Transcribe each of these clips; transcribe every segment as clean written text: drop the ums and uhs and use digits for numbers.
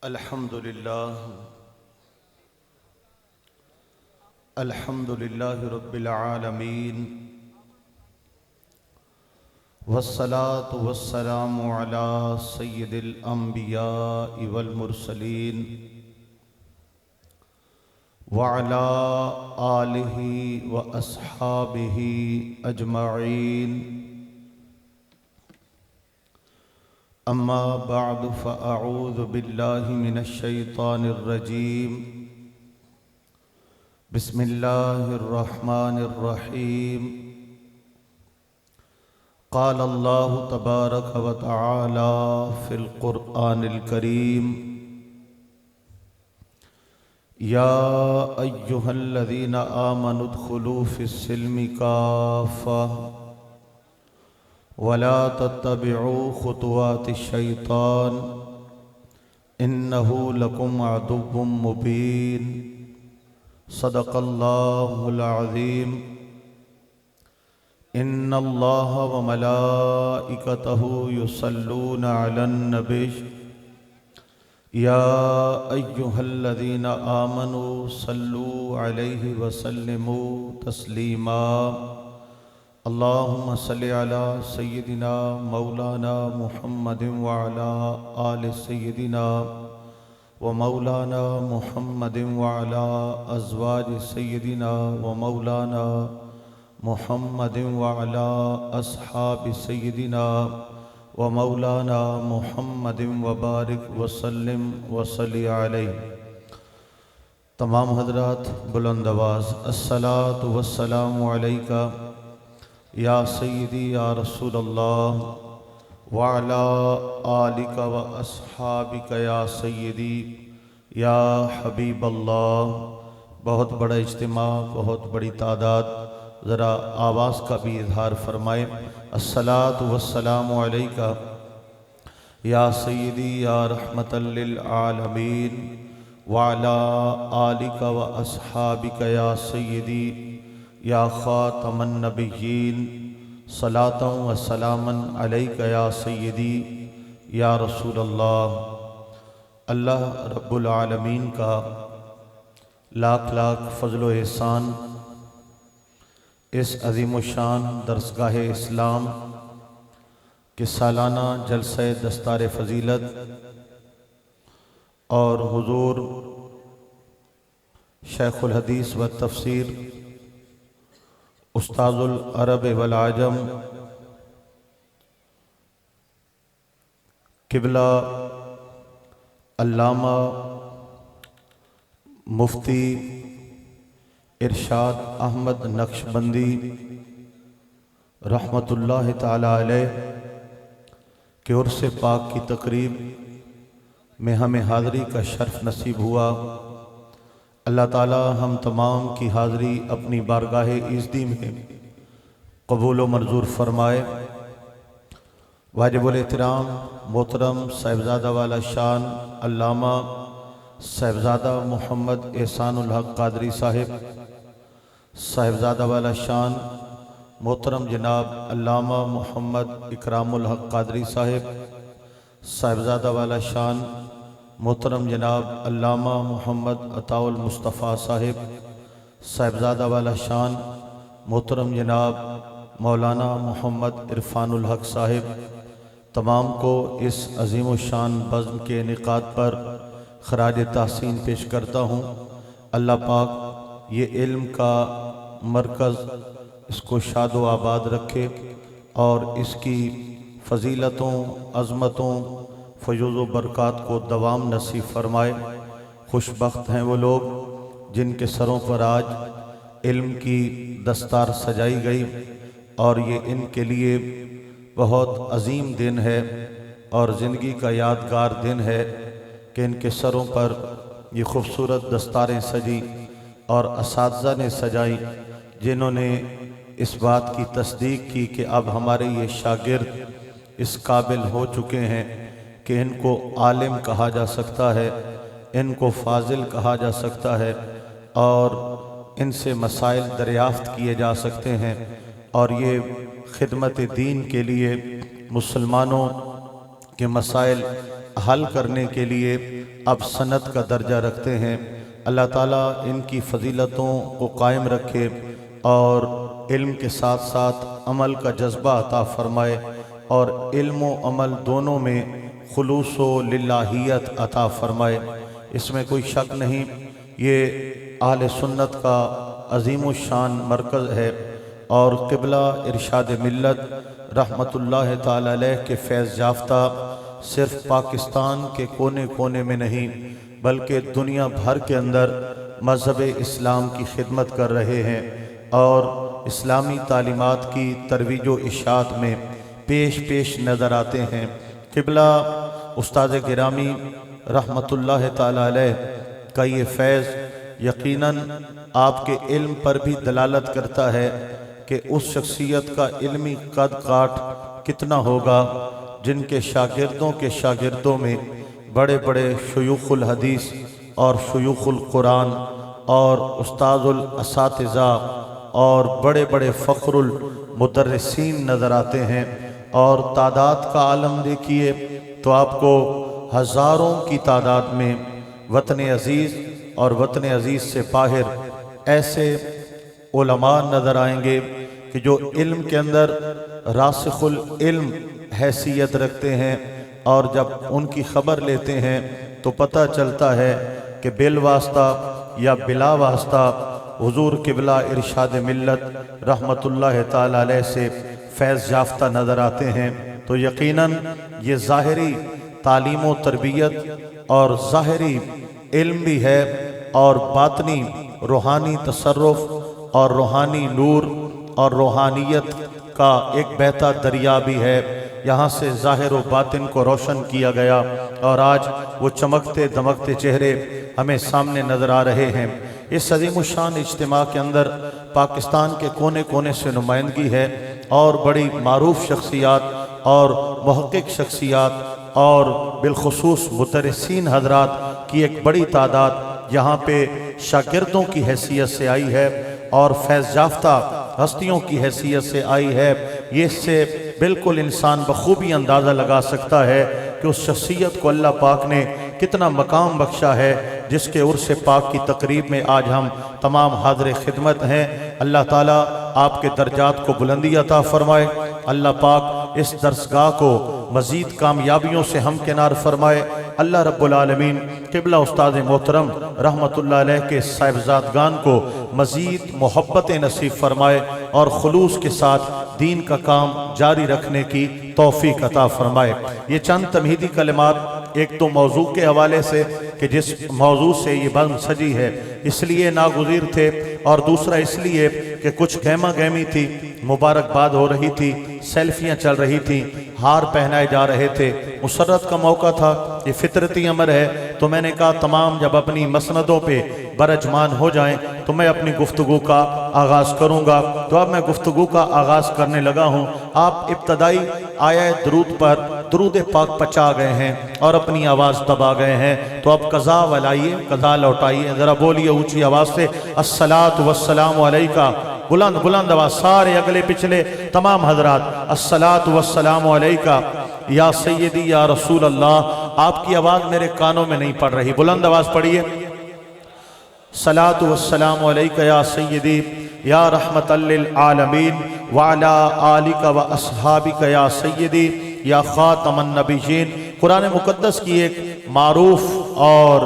الحمد لله رب العالمين والصلاة والسلام على سيد الأنبياء والمرسلين وعلى آله وأصحابه أجمعين أما بعد فأعوذ بالله من الشيطان الرجيم بسم الله الرحمن الرحيم قال الله تبارك وتعالى في القرآن الكريم يا أيها الذين آمنوا ادخلوا في السلم كافة ولا تتبعوا خطوات الشيطان إنه لكم عدو مبين صدق الله العظيم إن الله وملائكته يصلون على النبي يا أيها الذين آمنوا صلوا عليه وسلموا تسليما اللهم صل على سيدنا مولانا محمد وعلى آل سيدنا ومولانا محمد وعلى أزواج سيدنا ومولانا محمد وعلى أصحاب سيدنا ومولانا محمد وبارك وسلم وصلی علیہ۔ تمام حضرات بلند آواز الصلاة والسلام علیکہ یا سیدی یا رسول اللہ وعلا آلک و اصحابک یا سیدی یا حبیب اللہ۔ بہت بڑا اجتماع، بہت بڑی تعداد، ذرا آواز کا بھی اظہار فرمائے۔ الصلاة والسلام علیکہ یا سیدی یا رحمت للعالمین وعلا آلک و اصحابک یا سیدی یا خاتم النبیین صلاۃ و سلاما علیک یا سیدی یا رسول اللہ۔ اللہ رب العالمین کا لاکھ لاکھ فضل و احسان اس عظیم الشان درسگاہ اسلام کے سالانہ جلسہ دستار فضیلت اور حضور شیخ الحدیث و تفسیر استاذ العرب والعجم قبلہ علامہ مفتی ارشاد احمد نقشبندی رحمۃ اللہ تعالی علیہ کے عرس پاک کی تقریب میں ہمیں حاضری کا شرف نصیب ہوا۔ اللہ تعالی ہم تمام کی حاضری اپنی بارگاہ عزتی میں قبول و منظور فرمائے۔ واجب الاحترام محترم صاحبزادہ والا شان علامہ صاحبزادہ محمد احسان الحق قادری صاحب، صاحبزادہ والا شان محترم جناب علامہ محمد اکرام الحق قادری صاحب، صاحبزادہ والا شان محترم جناب علامہ محمد عطاء المصطفیٰ صاحب، صاحبزادہ والا شان محترم جناب مولانا محمد عرفان الحق صاحب، تمام کو اس عظیم الشان بزم کے انعقاد پر خراج تحسین پیش کرتا ہوں۔ اللہ پاک یہ علم کا مرکز اس کو شاد و آباد رکھے اور اس کی فضیلتوں، عظمتوں، فیوز و برکات کو دوام نصیب فرمائے۔ خوش بخت ہیں وہ لوگ جن کے سروں پر آج علم کی دستار سجائی گئی، اور یہ ان کے لیے بہت عظیم دن ہے اور زندگی کا یادگار دن ہے کہ ان کے سروں پر یہ خوبصورت دستاریں سجی اور اساتذہ نے سجائی، جنہوں نے اس بات کی تصدیق کی کہ اب ہمارے یہ شاگرد اس قابل ہو چکے ہیں کہ ان کو عالم کہا جا سکتا ہے، ان کو فاضل کہا جا سکتا ہے، اور ان سے مسائل دریافت کیے جا سکتے ہیں، اور یہ خدمت دین کے لیے مسلمانوں کے مسائل حل کرنے کے لیے اب سند کا درجہ رکھتے ہیں۔ اللہ تعالیٰ ان کی فضیلتوں کو قائم رکھے اور علم کے ساتھ ساتھ عمل کا جذبہ عطا فرمائے اور علم و عمل دونوں میں خلوص و للہیت عطا فرمائے۔ اس میں کوئی شک نہیں، یہ اہل سنت کا عظیم الشان مرکز ہے اور قبلہ ارشاد ملت رحمت اللہ تعالی علیہ کے فیض یافتہ صرف پاکستان کے کونے کونے میں نہیں بلکہ دنیا بھر کے اندر مذہب اسلام کی خدمت کر رہے ہیں اور اسلامی تعلیمات کی ترویج و اشاعت میں پیش نظر آتے ہیں۔ قبلہ استاد گرامی رحمت اللہ تعالی علیہ کا یہ فیض یقیناً آپ کے علم پر بھی دلالت کرتا ہے کہ اس شخصیت کا علمی قد کاٹ کتنا ہوگا جن کے شاگردوں کے شاگردوں میں بڑے بڑے شیوخ الحدیث اور شیوخ القرآن اور استاد الاساتذہ اور بڑے بڑے فخر المدرسین نظر آتے ہیں، اور تعداد کا عالم دیکھیے تو آپ کو ہزاروں کی تعداد میں وطن عزیز اور وطن عزیز سے باہر ایسے علماء نظر آئیں گے کہ جو علم کے اندر راسخ العلم حیثیت رکھتے ہیں، اور جب ان کی خبر لیتے ہیں تو پتہ چلتا ہے کہ بالواسطہ یا بلا واسطہ حضور قبلہ ارشاد ملت رحمت اللہ تعالی علیہ سے فیض یافتہ نظر آتے ہیں۔ تو یقیناً یہ ظاہری تعلیم و تربیت اور ظاہری علم بھی ہے اور باطنی روحانی تصرف اور روحانی نور اور روحانیت کا ایک بہتا دریا بھی ہے۔ یہاں سے ظاہر و باطن کو روشن کیا گیا اور آج وہ چمکتے دمکتے چہرے ہمیں سامنے نظر آ رہے ہیں۔ اس عظیم الشان اجتماع کے اندر پاکستان کے کونے کونے سے نمائندگی ہے اور بڑی معروف شخصیات اور محقق شخصیات اور بالخصوص مدرسین حضرات کی ایک بڑی تعداد یہاں پہ شاگردوں کی حیثیت سے آئی ہے اور فیض یافتہ ہستیوں کی حیثیت سے آئی ہے۔ یہ اس سے بالکل انسان بخوبی اندازہ لگا سکتا ہے کہ اس شخصیت کو اللہ پاک نے کتنا مقام بخشا ہے جس کے عرس پاک کی تقریب میں آج ہم تمام حاضر خدمت ہیں۔ اللہ تعالیٰ آپ کے درجات کو بلندی عطا فرمائے، اللہ پاک اس درسگاہ کو مزید کامیابیوں سے ہمکنار فرمائے۔ اللہ رب العالمین قبلہ استاد محترم رحمت اللہ علیہ کے صاحبزادگان کو مزید محبت نصیب فرمائے اور خلوص کے ساتھ دین کا کام جاری رکھنے کی توفیق عطا فرمائے۔ یہ چند تمہیدی کلمات ایک تو موضوع کے حوالے سے کہ جس موضوع سے یہ بند سجی ہے اس لیے ناگزیر تھے، اور دوسرا اس لیے کہ کچھ گہما گہمی تھی، مبارکباد ہو رہی تھی، سیلفیاں چل رہی تھیں، ہار پہنائے جا رہے تھے، مسرت کا موقع تھا، یہ فطرتی امر ہے۔ تو میں نے کہا تمام جب اپنی مسندوں پہ برجمان ہو جائیں تو میں اپنی گفتگو کا آغاز کروں گا۔ تو اب میں گفتگو کا آغاز کرنے لگا ہوں۔ آپ ابتدائی آیہ درود پر درود پاک پچا گئے ہیں اور اپنی آواز دبا گئے ہیں، تو اب قضا ولائیے، قضا لوٹائیے، ذرا بولیے اونچی آواز سے الصلاۃ والسلام علیکہ، بلند بلند آواز، سارے اگلے پچھلے تمام حضرات، الصلاۃ والسلام علیکہ یا سیدی یا رسول اللہ۔ آپ کی آواز میرے کانوں میں نہیں پڑ رہی، بلند آواز پڑھیے، صلاۃ والسلام علیکہ یا سیدی یا رحمت للعالمین وعلا آلک و اصحابک یا سیدی یا خاتم النبیین۔ قرآن مقدس کی ایک معروف اور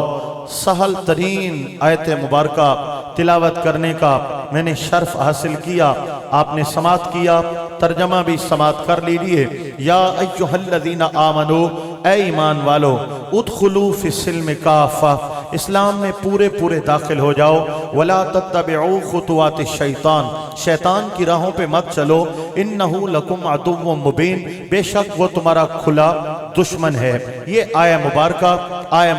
سہل ترین آیت مبارکہ تلاوت کرنے کا میں نے شرف حاصل کیا، آپ نے سماعت کیا، ترجمہ بھی سماعت کر لیجئے۔ یا ایھا الذین آمنو، اے ایمان والو، ادخلوا فی السلم کافہ، اسلام میں پورے پورے داخل ہو جاؤ، ولا تتبعوا خطوات الشیطان، شیطان کی راہوں پہ مت چلو، انہ لکم عدو مبین، بے شک وہ تمہارا کھلا دشمن ہے۔ یہ آیہ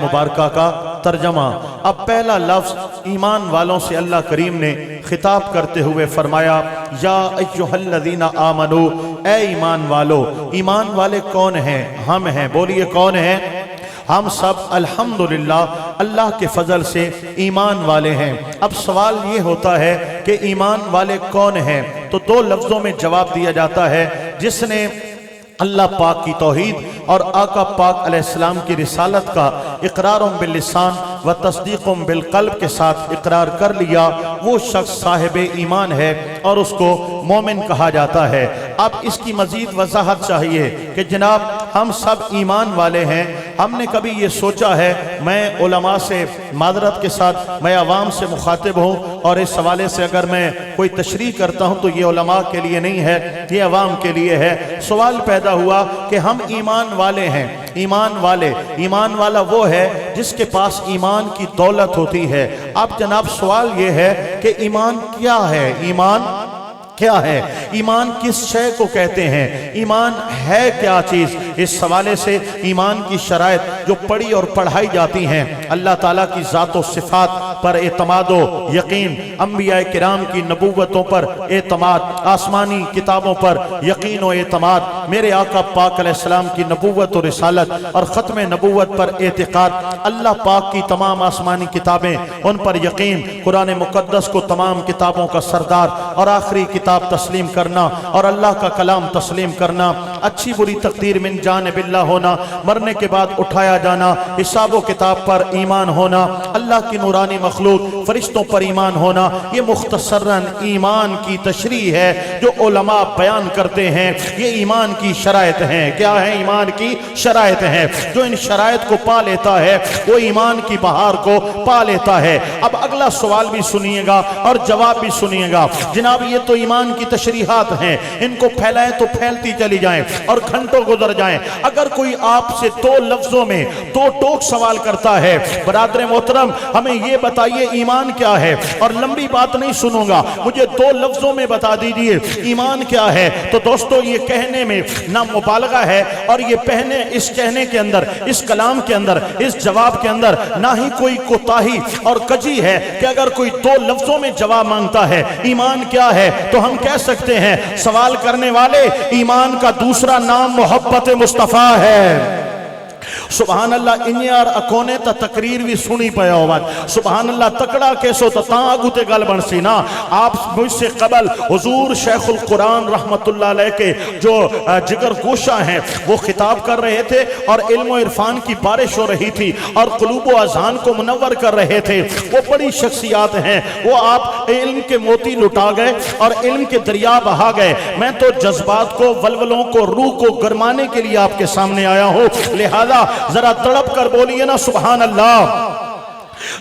مبارکہ کا ترجمہ۔ اب پہلا لفظ ایمان والوں سے اللہ کریم نے خطاب کرتے ہوئے فرمایا یا ایھا الذین آمنو، اے ایمان والو۔ ایمان والے کون ہیں؟ ہم ہیں، بولیے کون ہیں؟ ہم سب الحمدللہ اللہ کے فضل سے ایمان والے ہیں۔ اب سوال یہ ہوتا ہے کہ ایمان والے کون ہیں؟ تو دو لفظوں میں جواب دیا جاتا ہے، جس نے اللہ پاک کی توحید اور آقا پاک علیہ السلام کی رسالت کا اقرار باللسان و تصدیق بالقلب کے ساتھ اقرار کر لیا، وہ شخص صاحب ایمان ہے اور اس کو مومن کہا جاتا ہے۔ اب اس کی مزید وضاحت چاہیے کہ جناب ہم سب ایمان والے ہیں۔ ہم نے کبھی یہ سوچا ہے، میں علماء سے معذرت کے ساتھ میں عوام سے مخاطب ہوں اور اس حوالے سے اگر میں کوئی تشریح کرتا ہوں تو یہ علماء کے لیے نہیں ہے، یہ عوام کے لیے ہے۔ سوال پیدا ہوا کہ ہم ایمان والے ہیں، ایمان والا وہ ہے جس کے پاس ایمان کی دولت ہوتی ہے۔ اب جناب سوال یہ ہے کہ ایمان کیا ہے؟ ایمان کیا ہے؟ ایمان کس شے کو کہتے ہیں؟ ایمان ہے کیا چیز؟ اس حوالے سے ایمان کی شرائط جو پڑھی اور پڑھائی جاتی ہیں، اللہ تعالیٰ کی ذات و صفات پر اعتماد و یقین، انبیاء کرام کی نبوتوں پر اعتماد، آسمانی کتابوں پر یقین و اعتماد، میرے آقا پاک علیہ السلام کی نبوت و رسالت اور ختم نبوت پر اعتقاد، اللہ پاک کی تمام آسمانی کتابیں ان پر یقین، قرآن مقدس کو تمام کتابوں کا سردار اور آخری کتاب تسلیم کرنا اور اللہ کا کلام تسلیم کرنا، اچھی بری تقدیر من جانب اللہ ہونا، مرنے کے بعد اٹھایا جانا، حساب و کتاب پر ایمان ہونا، اللہ کی نورانی مخلوق فرشتوں پر ایمان ہونا، یہ مختصراً ایمان کی تشریح ہے جو علماء بیان کرتے ہیں۔ یہ ایمان کی شرائط ہیں۔ کیا ہے؟ ایمان کی شرائط ہیں۔ جو ان شرائط کو پا لیتا ہے وہ ایمان کی بہار کو پا لیتا ہے۔ اب اگلا سوال بھی سنیے گا اور جواب بھی سنیے گا۔ جناب یہ تو ایمان کی تشریحات ہیں، ان کو پھیلائیں تو پھیلتی چلی جائیں اور گھنٹوں گزر جائیں۔ اگر کوئی آپ سے دو لفظوں میں دو ٹوک سوال کرتا ہے، برادر محترم ہمیں یہ بتائیے ایمان کیا ہے، اور لمبی بات نہیں سنوں گا، مجھے دو لفظوں میں بتا دیجئے ایمان کیا ہے، تو دوستو یہ کہنے میں نہ مبالغہ ہے، اور یہ اس کہنے کے اندر، اس کلام کے اندر، اس جواب کے اندر نہ ہی کوئی کوتاہی اور کجی ہے کہ اگر کوئی دو لفظوں میں جواب مانگتا ہے ایمان کیا ہے تو ہم کہہ سکتے ہیں سوال کرنے والے ایمان کا دوسرا نام محبت مصطفیٰ ہے۔ سبحان اللہ، انیار اکونے تا تقریر بھی سنی پیا ہوات، سبحان اللہ تکڑا کیسو تا تاں آگو تے گل بنسی نا۔ آپ مجھ سے قبل حضور شیخ القرآن رحمت اللہ علیہ کے جو جگر گوشہ ہیں وہ خطاب کر رہے تھے اور علم و عرفان کی بارش ہو رہی تھی اور قلوب و اذہان کو منور کر رہے تھے۔ وہ بڑی شخصیات ہیں، وہ آپ علم کے موتی لٹا گئے اور علم کے دریا بہا گئے۔ میں تو جذبات کو، ولولوں کو، روح کو گرمانے کے لیے آپ کے سامنے آیا ہوں، لہذا ذرا تڑپ کر بولیے نا سبحان اللہ۔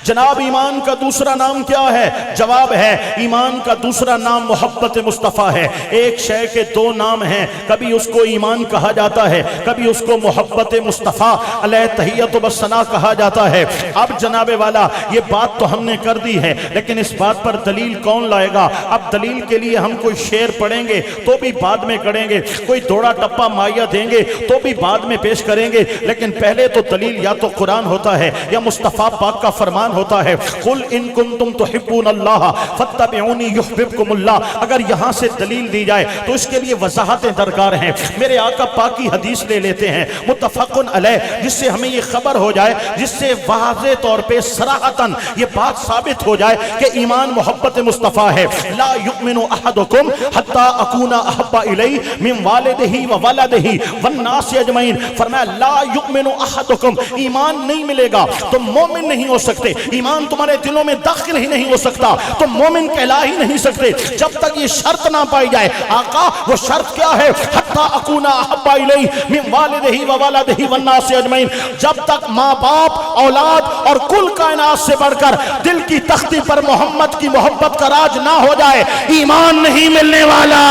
جناب ایمان کا دوسرا نام کیا ہے؟ جواب ہے ایمان کا دوسرا نام محبت مصطفیٰ ہے۔ ایک شے کے دو نام ہیں، کبھی اس کو ایمان کہا جاتا ہے، کبھی اس کو محبت مصطفیٰ علیہ تحیت و ثنا کہا جاتا ہے۔ اب جناب والا یہ بات تو ہم نے کر دی ہے، لیکن اس بات پر دلیل کون لائے گا؟ اب دلیل کے لیے ہم کوئی شعر پڑھیں گے تو بھی بعد میں کریں گے، کوئی دوڑا ٹپا مائیہ دیں گے تو بھی بعد میں پیش کریں گے، لیکن پہلے تو دلیل یا تو قرآن ہوتا ہے یا مصطفیٰ پاک کا فرمان ہوتا ہے، قل ان کنتم تحبون اللہ فاتبعونی یحببکم اللہ۔ اگر یہاں سے دلیل دی جائے تو اس کے لیے وضاحتیں درکار ہیں۔ میرے آقا پاک کی حدیث لے لیتے ہیں متفقن علیہ، جس سے ہمیں یہ خبر ہو جائے، جس سے واضح طور پہ صراحتاً یہ بات ثابت ہو جائے کہ ایمان محبت مصطفیٰ ہے۔ لا یؤمن احدکم حتی اکون احب الیہ من والدہ وولدہ والناس اجمعین۔ فرمایا لا یؤمن احدکم، ایمان نہیں ملے گا تم مومن نہیں ہو سکتے، ایمان تمہارے دلوں میں داخل ہی نہیں ہو سکتا، تم مومن کہلا ہی نہیں سکتے جب تک یہ شرط نہ پائی جائے۔ آقا وہ شرط کیا ہے؟ حتی اکون احب الیہ من والدہ وولدہ والناس اجمعین، جب تک ماں باپ، اولاد اور کل کائنات سے بڑھ کر دل کی تختی پر محمد کی محبت کا راج نہ ہو جائے ایمان نہیں ملنے والا۔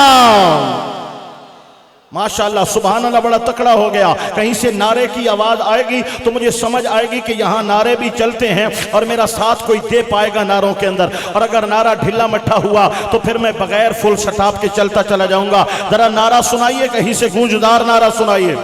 ماشاءاللہ سبحان اللہ، بڑا تکڑا ہو گیا۔ کہیں سے نعرے کی آواز آئے گی تو مجھے سمجھ آئے گی کہ یہاں نعرے بھی چلتے ہیں اور میرا ساتھ کوئی دے پائے گا نعروں کے اندر، اور اگر نعرہ ڈھلا مٹھا ہوا تو پھر میں بغیر فل سٹاپ کے چلتا چلا جاؤں گا۔ ذرا نعرہ سنائیے، کہیں سے گونجدار نعرہ سنائیے۔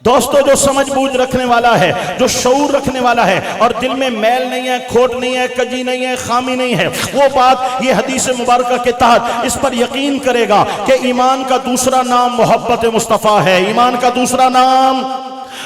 دوستو جو سمجھ بوجھ رکھنے والا ہے، جو شعور رکھنے والا ہے اور دل میں میل نہیں ہے، کھوٹ نہیں ہے، کجی نہیں ہے، خامی نہیں ہے، وہ بات یہ حدیث مبارکہ کے تحت اس پر یقین کرے گا کہ ایمان کا دوسرا نام محبت مصطفیٰ ہے۔ ایمان کا دوسرا نام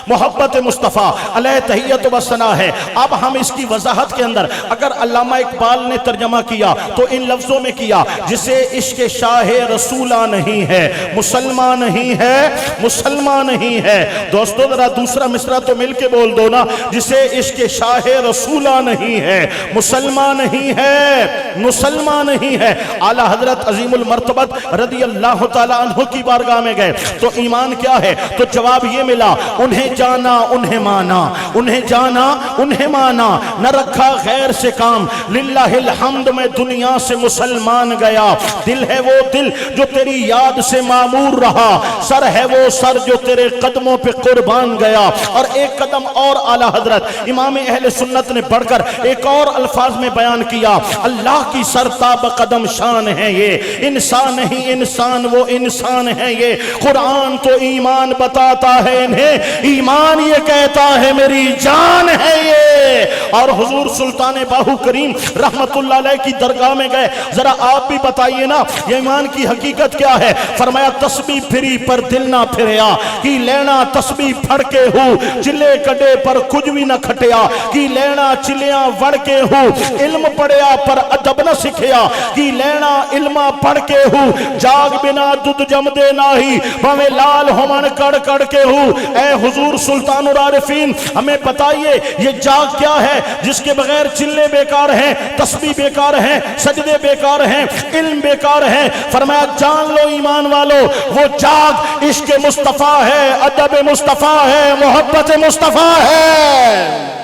محبت مصطفیٰ علیہ تحیت و ثنا ہے۔ اب ہم اس کی وضاحت کے اندر اگر علامہ اقبال نے ترجمہ کیا تو ان لفظوں میں کیا، جسے عشق شاہ رسولہ نہیں ہے مسلمان نہیں ہے، مسلمان نہیں ہے۔ دوستو ذرا دوسرا مصرع تو مل کے بول دو نا، جسے عشق شاہ رسولہ نہیں ہے مسلمان نہیں ہے، مسلمان نہیں ہے۔ اعلیٰ حضرت عظیم المرتبت رضی اللہ تعالیٰ عنہ کی بارگاہ میں گئے تو ایمان کیا ہے؟ تو جواب یہ ملا، انہیں جانا انہیں مانا، انہیں جانا انہیں مانا، نہ رکھا غیر سے کام، للہ الحمد میں دنیا سے مسلمان گیا۔ دل ہے وہ دل جو تیری یاد سے معمور رہا، سر ہے وہ سر جو تیرے قدموں پہ قربان گیا۔ اور ایک قدم اور اعلیٰ حضرت امام اہل سنت نے بڑھ کر ایک اور الفاظ میں بیان کیا، اللہ کی سرتاب قدم شان ہے یہ، انسان نہیں انسان وہ انسان ہے یہ، قرآن تو ایمان بتاتا ہے انہیں، ایمان یہ کہتا ہے میری جان ہے یہ۔ اور حضور سلطان باہو کریم رحمت اللہ علیہ کی درگاہ میں گئے، ذرا آپ بھی بتائیے نا یہ ایمان کی حقیقت کیا ہے؟ فرمایا تسبیح پھری پر دل نہ پھریا، کی لینا تسبیح پھڑ کے ہو، چلے کڈے پر کچھ بھی نہ کھٹیا، کی لینا چلیاں وڑ کے ہو، علم پڑھیا پر ادب نہ سکھیا، کی لینا علمہ پڑھ کے ہو، جاگ بنا دودھ جم دے ناہی، بھویں لال ہومن کڑ کڑ کے ہو۔ اے حضور سلطان العارفین ہمیں بتائیے یہ جاگ کیا ہے جس کے بغیر چلے بیکار ہیں، تسبیح بیکار ہیں، سجدے بیکار ہیں، علم بیکار ہیں۔ فرمایا جان لو ایمان والو وہ جاگ عشق مصطفیٰ ہے، ادب مصطفیٰ ہے، محبت مصطفیٰ ہے۔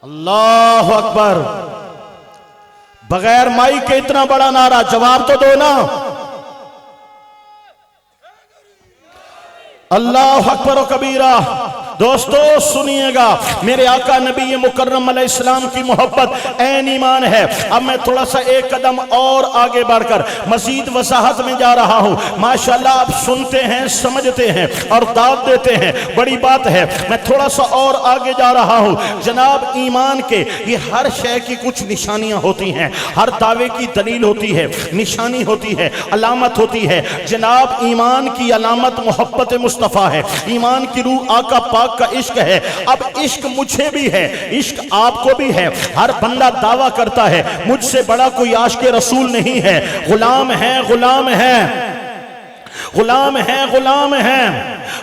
اللہ اکبر، بغیر مائک کے اتنا بڑا نعرہ، جواب تو دو نا۔ اللہ اکبر و کبیرہ۔ دوستو سنیے گا، میرے آقا نبی مکرم علیہ السلام کی محبت عین ایمان ہے۔ اب میں تھوڑا سا ایک قدم اور آگے بڑھ کر مزید وضاحت میں جا رہا ہوں۔ ماشاءاللہ آپ سنتے ہیں، سمجھتے ہیں اور دعوت دیتے ہیں، بڑی بات ہے۔ میں تھوڑا سا اور آگے جا رہا ہوں۔ جناب ایمان کے یہ ہر شے کی کچھ نشانیاں ہوتی ہیں، ہر دعوے کی دلیل ہوتی ہے، نشانی ہوتی ہے، علامت ہوتی ہے۔ جناب ایمان کی علامت محبت مصطفیٰ ہے، ایمان کی روح آقا پاک کا عشق ہے۔ اب عشق مجھے بھی ہے، عشق آپ کو بھی ہے۔ ہر بندہ دعویٰ کرتا ہے مجھ سے بڑا کوئی عاشق رسول نہیں ہے، غلام ہے، غلام ہے، غلام ہے، غلام ہے،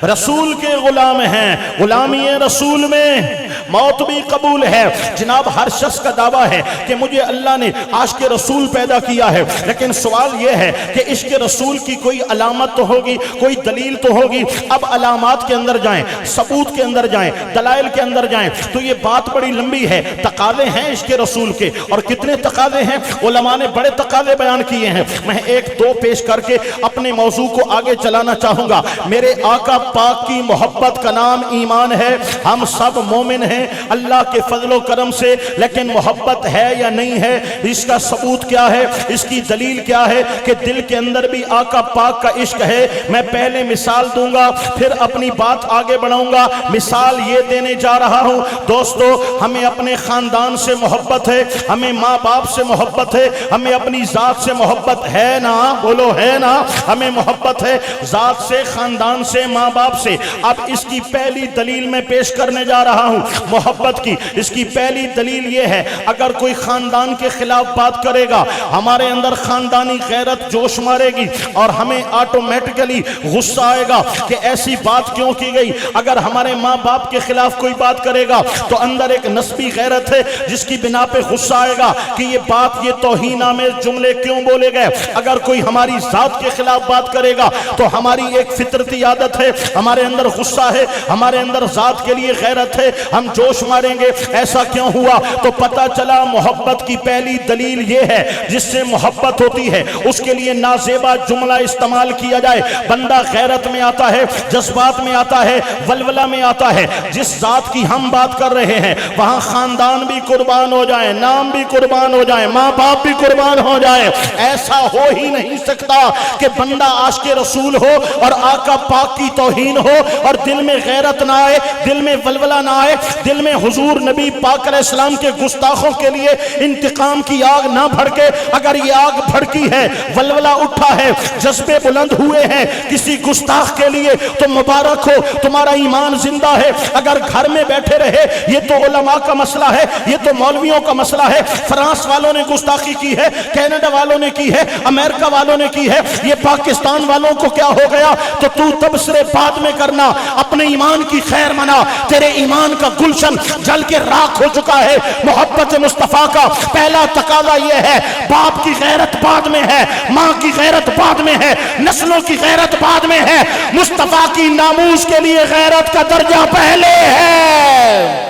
رسول کے غلام ہیں۔ غلامی رسول میں موت بھی قبول ہے۔ جناب ہر شخص کا دعویٰ ہے کہ مجھے اللہ نے عاشق رسول پیدا کیا ہے، لیکن سوال یہ ہے کہ عشق رسول کی کوئی علامت تو ہوگی، کوئی دلیل تو ہوگی۔ اب علامات کے اندر جائیں، ثبوت کے اندر جائیں، دلائل کے اندر جائیں تو یہ بات بڑی لمبی ہے۔ تقاضے ہیں عشق رسول کے، اور کتنے تقاضے ہیں؟ علماء نے بڑے تقاضے بیان کیے ہیں، میں ایک دو پیش کر کے اپنے موضوع کو آگے چلانا چاہوں گا۔ میرے آقا پاک کی محبت کا نام ایمان ہے۔ ہم سب مومن ہیں اللہ کے فضل و کرم سے، لیکن محبت ہے یا نہیں ہے، اس کا ثبوت کیا ہے، اس کی دلیل کیا ہے کہ دل کے اندر بھی آقا پاک کا عشق ہے۔ میں پہلے مثال دوں گا، پھر اپنی بات آگے بڑھاؤں گا۔ مثال یہ دینے جا رہا ہوں دوستو، ہمیں اپنے خاندان سے محبت ہے، ہمیں ماں باپ سے محبت ہے، ہمیں اپنی ذات سے محبت ہے نا، بولو ہے نا، ہمیں محبت ہے ذات سے، خاندان سے، ماں باپ سے۔ اب اس کی پہلی دلیل میں پیش کرنے جا رہا ہوں محبت کی۔ اس کی پہلی دلیل یہ ہے، اگر کوئی خاندان کے خلاف بات کرے گا ہمارے اندر خاندانی غیرت جوش مارے گی اور ہمیں آٹومیٹکلی غصہ آئے گا کہ ایسی بات کیوں کی گئی۔ اگر ہمارے ماں باپ کے خلاف کوئی بات کرے گا تو اندر ایک نسبی غیرت ہے جس کی بنا پہ غصہ آئے گا کہ یہ بات، یہ توہین آمیز جملے کیوں بولے گئے۔ اگر کوئی ہماری ذات کے خلاف بات کرے گا تو ہماری ایک فطرتی عادت ہے، ہمارے اندر غصہ ہے، ہمارے اندر ذات کے لیے غیرت ہے، ہم جوش ماریں گے۔ ایسا کیوں ہوا؟ تو پتہ چلا محبت کی پہلی دلیل یہ ہے، جس سے محبت ہوتی ہے اس کے لیے نازیبا جملہ استعمال کیا جائے۔ بندہ غیرت میں آتا ہے، جذبات میں آتا ہے، ولولہ میں آتا ہے۔ جس ذات کی ہم بات کر رہے ہیں وہاں خاندان بھی قربان ہو جائے، نام بھی قربان ہو جائے، ماں باپ بھی قربان ہو جائے۔ ایسا ہو ہی نہیں سکتا کہ بندہ عاشق رسول ہو اور آقا پاک کی توہین ہو اور دل میں غیرت نہ آئے، دل میں ولولہ نہ آئے۔ دل میں حضور نبی پاک علیہ السلام کے گستاخوں کے لیے انتقام کی آگ نہ بھڑکے. اگر یہ آگ بھڑکی ہے، ولولہ اٹھا ہے، جذبے بلند ہوئے ہیں کسی گستاخ کے لیے، تو مبارک ہو، تمہارا ایمان زندہ ہے. اگر گھر میں بیٹھے رہے، یہ تو علماء کا مسئلہ ہے، یہ تو مولویوں کا مسئلہ ہے. فرانس والوں نے گستاخی کی ہے، کینیڈا والوں نے کی ہے، امریکہ والوں نے کی ہے، یہ پاکستان والوں کو کیا ہو گیا؟ تو تبصرے بعد میں کرنا، اپنے ایمان کی خیر منا. تیرے ایمان کا گلشن جل کے راکھ ہو چکا ہے. محبت مصطفیٰ کا پہلا تقاضا یہ ہے، باپ کی غیرت بعد میں ہے، ماں کی غیرت بعد میں ہے، نسلوں کی غیرت بعد میں ہے. مصطفیٰ کی ناموس کے لیے غیرت کا درجہ پہلے ہے.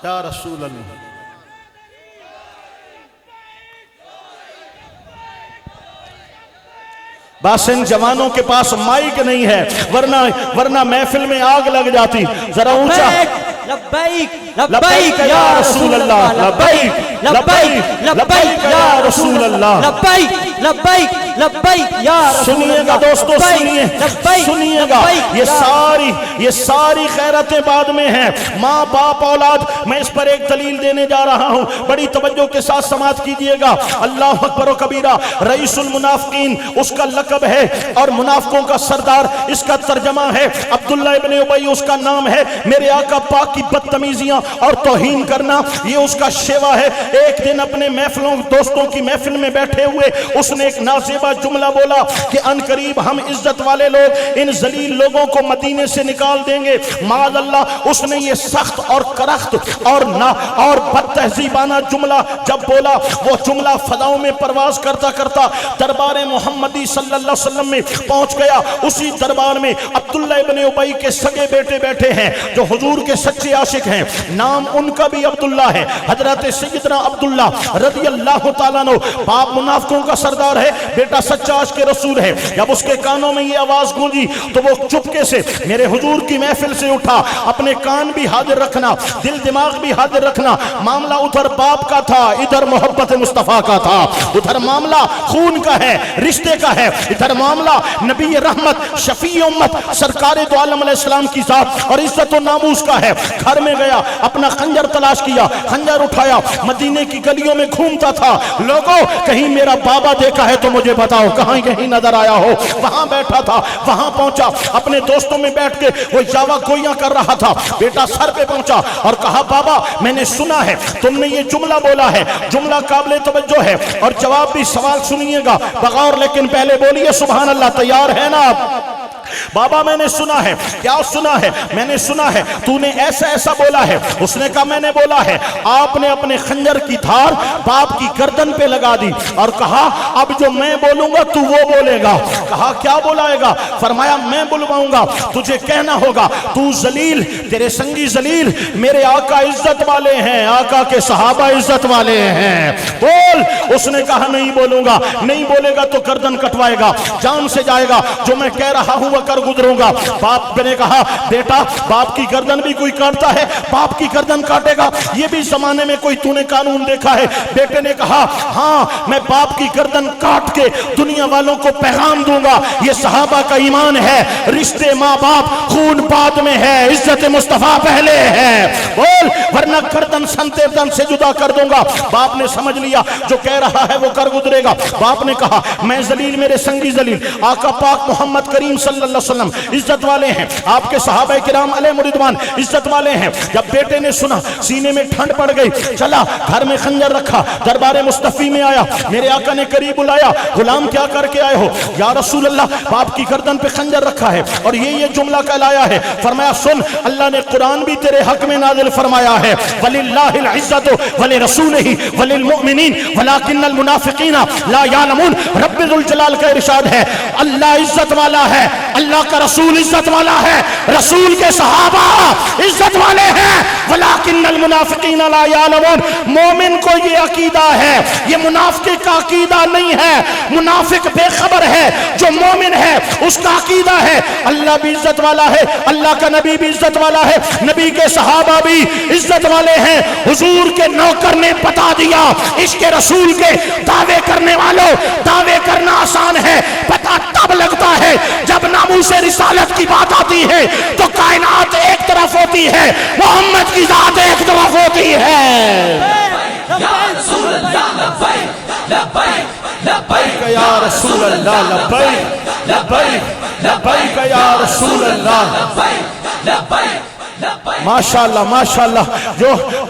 یا رسول اللہ. بس ان جوانوں کے پاس مائک نہیں ہے، ورنہ محفل میں آگ لگ جاتی. ذرا اونچا لبیک لبیک یا رسول اللہ، لبیک لبیک لبیک یا رسول اللہ، لبیک لبیک لبیک یا رسول اللہ. سنیے گا دوستو، سنیے گا. یہ ساری خیرتیں بعد میں ہیں. ماں باپ اولاد. میں اس پر ایک دلیل دینے جا رہا ہوں، بڑی توجہ کے ساتھ سماعت کیجئے گا. اللہ اکبر و کبیرہ. رئیس المنافقین اس کا لقب ہے، اور منافقوں کا سردار اس کا ترجمہ ہے. عبداللہ ابن ابی اس کا نام ہے. میرے آقا پاک کی بدتمیزیاں اور توہین کرنا یہ اس کا شیوا ہے. ایک دن اپنے محفلوں دوستوں کی محفل میں بیٹھے ہوئے اس نے ایک نازیبہ جملہ بولا کہ ان قریب ہم عزت والے لوگ ان ذلیل لوگوں کو مدینے سے نکال دیں گے. معاذ اللہ. اس نے یہ سخت اور کرخت اور بد تہذیبانہ جملہ جب بولا، وہ جملہ فضاؤں میں پرواز کرتا کرتا دربار محمدی صلی اللہ علیہ وسلم میں پہنچ گیا. اسی دربار میں عبداللہ ابن ابی کے سگے بیٹے بیٹھے ہیں جو حضور کے سچے عاشق ہیں. نام ان کا بھی عبداللہ ہے، حضرت سیدنا عبداللہ رضی اللہ تعالیٰ عنہ. باپ منافقوں کا سردار ہے، بیٹا سچا عاشق رسول ہے. جب اس کے کانوں میں یہ آواز گونجی تو وہ چپکے سے میرے حضور کی محفل سے اٹھا. اپنے کان بھی حاضر رکھنا، دل دماغ بھی حاضر رکھنا. معاملہ ادھر باپ کا تھا، ادھر محبت مصطفیٰ کا تھا. ادھر معاملہ خون کا ہے، رشتے کا ہے. ادھر معاملہ نبی رحمت، شفیع امت، سرکار دو عالم علیہ السلام کی ذات اور عزت و ناموس کا ہے. گھر میں گیا، اپنا خنجر تلاش کیا، خنجر اٹھایا، مدینے کی گلیوں میں گھومتا تھا. لوگوں کہیں میرا بابا دیکھا ہے تو مجھے بتاؤ، کہاں کہیں نظر آیا ہو. وہاں بیٹھا تھا، وہاں پہنچا، اپنے دوستوں میں بیٹھ کے وہ یاوا گویاں کر رہا تھا. بیٹا سر پہ پہنچا اور کہا بابا میں نے سنا ہے تم نے یہ جملہ بولا ہے، جملہ قابل توجہ ہے اور جواب بھی. سوال سنیے گا بغور، لیکن پہلے بولیے سبحان اللہ. تیار ہے نا آپ؟ بابا میں نے سنا ہے. کیا سنا ہے؟ میں نے سنا ہے تو نے ایسا ایسا بولا ہے. اس نے کہا میں نے بولا ہے. آپ نے اپنے خنجر کی دھار باپ کی گردن پہ لگا دی اور کہا اب جو میں بولوں گا تو وہ بولے گا. کہا کیا بولائے گا؟ فرمایا میں بلواؤں گا، تجھے کہنا ہوگا تو ذلیل، تیرے سنگی ذلیل، میرے آقا عزت والے ہیں، آقا کے صحابہ عزت والے ہیں، بول. اس نے کہا نہیں بولوں گا. نہیں بولے گا تو گردن کٹوائے گا، جان سے جائے گا. جو میں کہہ رہا ہوں وہ کر گزروں گا. باپ نے کہا بیٹا باپ کی گردن بھی کوئی کاٹتا ہے، باپ کی گردن کاٹے گا، یہ بھی زمانے میں کوئی تو نے قانون دیکھا ہے؟ بیٹے نے کہا ہاں میں باپ کی گردن کاٹ کے دنیا والوں کو پیغام دوں گا. یہ صحابہ کا ایمان ہے. رشتے ماں باپ خون بعد میں ہے، عزت مصطفیٰ پہلے ہے. بول ورنہ گردن سنتے دن سے جدا کر دوں گا. باپ نے سمجھ لیا جو کہہ رہا ہے وہ کر گزرے گا. باپ نے کہا میں ذلیل، میرے سنگی ذلیل، آقا پاک محمد کریم صلی اللہ علیہ وسلم عزت والے ہیں، آپ کے صحابہ کرام علیہ رضوان عزت والے ہیں. جب بیٹے نے سنا سینے میں ٹھنڈ پڑ گئی. چلا گھر میں خنجر رکھا، دربار مصطفی میں آیا. میرے آقا نے قریب بلایا، غلام کیا کر کے آئے ہو؟ یا رسول اللہ باپ کی گردن پہ خنجر رکھا ہے اور یہ جملہ کہلایا ہے. فرمایا سن، اللہ نے قرآن بھی تیرے حق میں نازل فرمایا ہے وَلِلَّهِ الْعِزَّةُ وَلِرَسُولِهِ وَلِلْمُؤْمِنِينَ وَلَكِنَّ الْمُنَافِقِينَ لَا يَعْلَمُونَ. رب ذوالجلال کا ارشاد ہے اللہ عزت والا ہے، اللہ کا رسول عزت والا ہے، رسول کے صحابہ عزت والے ہیں. وَلَكِنَّ الْمُنَافِقِينَ لَا يَعْلَمُونَ. مومن کو یہ عقیدہ ہے، یہ منافق کا عقیدہ نہیں ہے. منافق بے خبر ہے، جو مومن ہے اس کا عقیدہ ہے اللہ بھی عزت والا ہے، اللہ کا نبی بھی عزت والا ہے، نبی کے صحابہ بھی عزت والے ہیں. حضور کے نوکر نے بتا دیا. عشق رسول کے دعوے کرنے والوں، دعوے کرنا آسان ہے، پتہ تب لگتا ہے جب ناموس رسالت کی بات آتی ہے تو کائنات ایک طرف ہوتی ہے، محمد کی ذات ایک طرف ہوتی ہے۔ یا رسول اللہ لبیک لبیک لبیک یا رسول اللہ لبیک لبیک لبیک یا رسول اللہ۔ لبیک لبیک ماشاءاللہ ماشاءاللہ،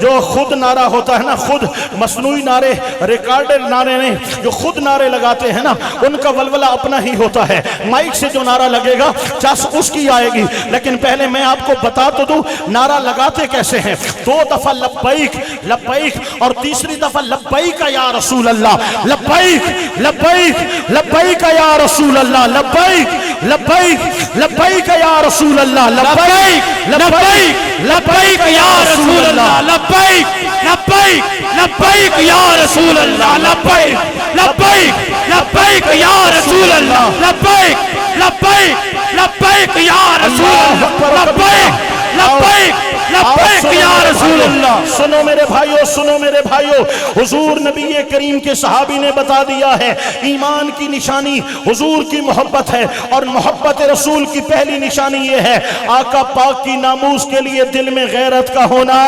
جو خود نعرہ ہوتا ہے نا، خود مصنوعی نعرے، ریکارڈڈ نعرے نہیں، جو خود نعرے لگاتے ہیں نا، ان کا ولولہ اپنا ہی ہوتا ہے۔ مائک سے جو نعرہ لگے گا چس اس کی آئے گی، لیکن پہلے میں آپ کو بتا تو دوں نعرہ لگاتے کیسے ہیں۔ 2 دفعہ لبیک لبیک اور تیسری دفعہ لبیک یا رسول اللہ، لبیک لبیک لبیک یا رسول اللہ، لبیک لبیک لبیک یا رسول اللہ، لبیک لبیک لبیک یا رسول اللہ، لبیک لبیک لبیک یا رسول اللہ، لبیک لبیک لبیک یا رسول اللہ، لبیک لبیک لبیک یا رسول اللہ، لبیک لبیک لبیک یا رسول اللہ۔ سنو میرے بھائیو، سنو میرے بھائیو، حضور نبی کریم کے صحابی نے بتا دیا ہے ایمان کی نشانی حضور کی محبت ہے، اور محبت رسول کی پہلی نشانی یہ ہے آقا پاک کی ناموس کے لیے دل میں غیرت کا ہونا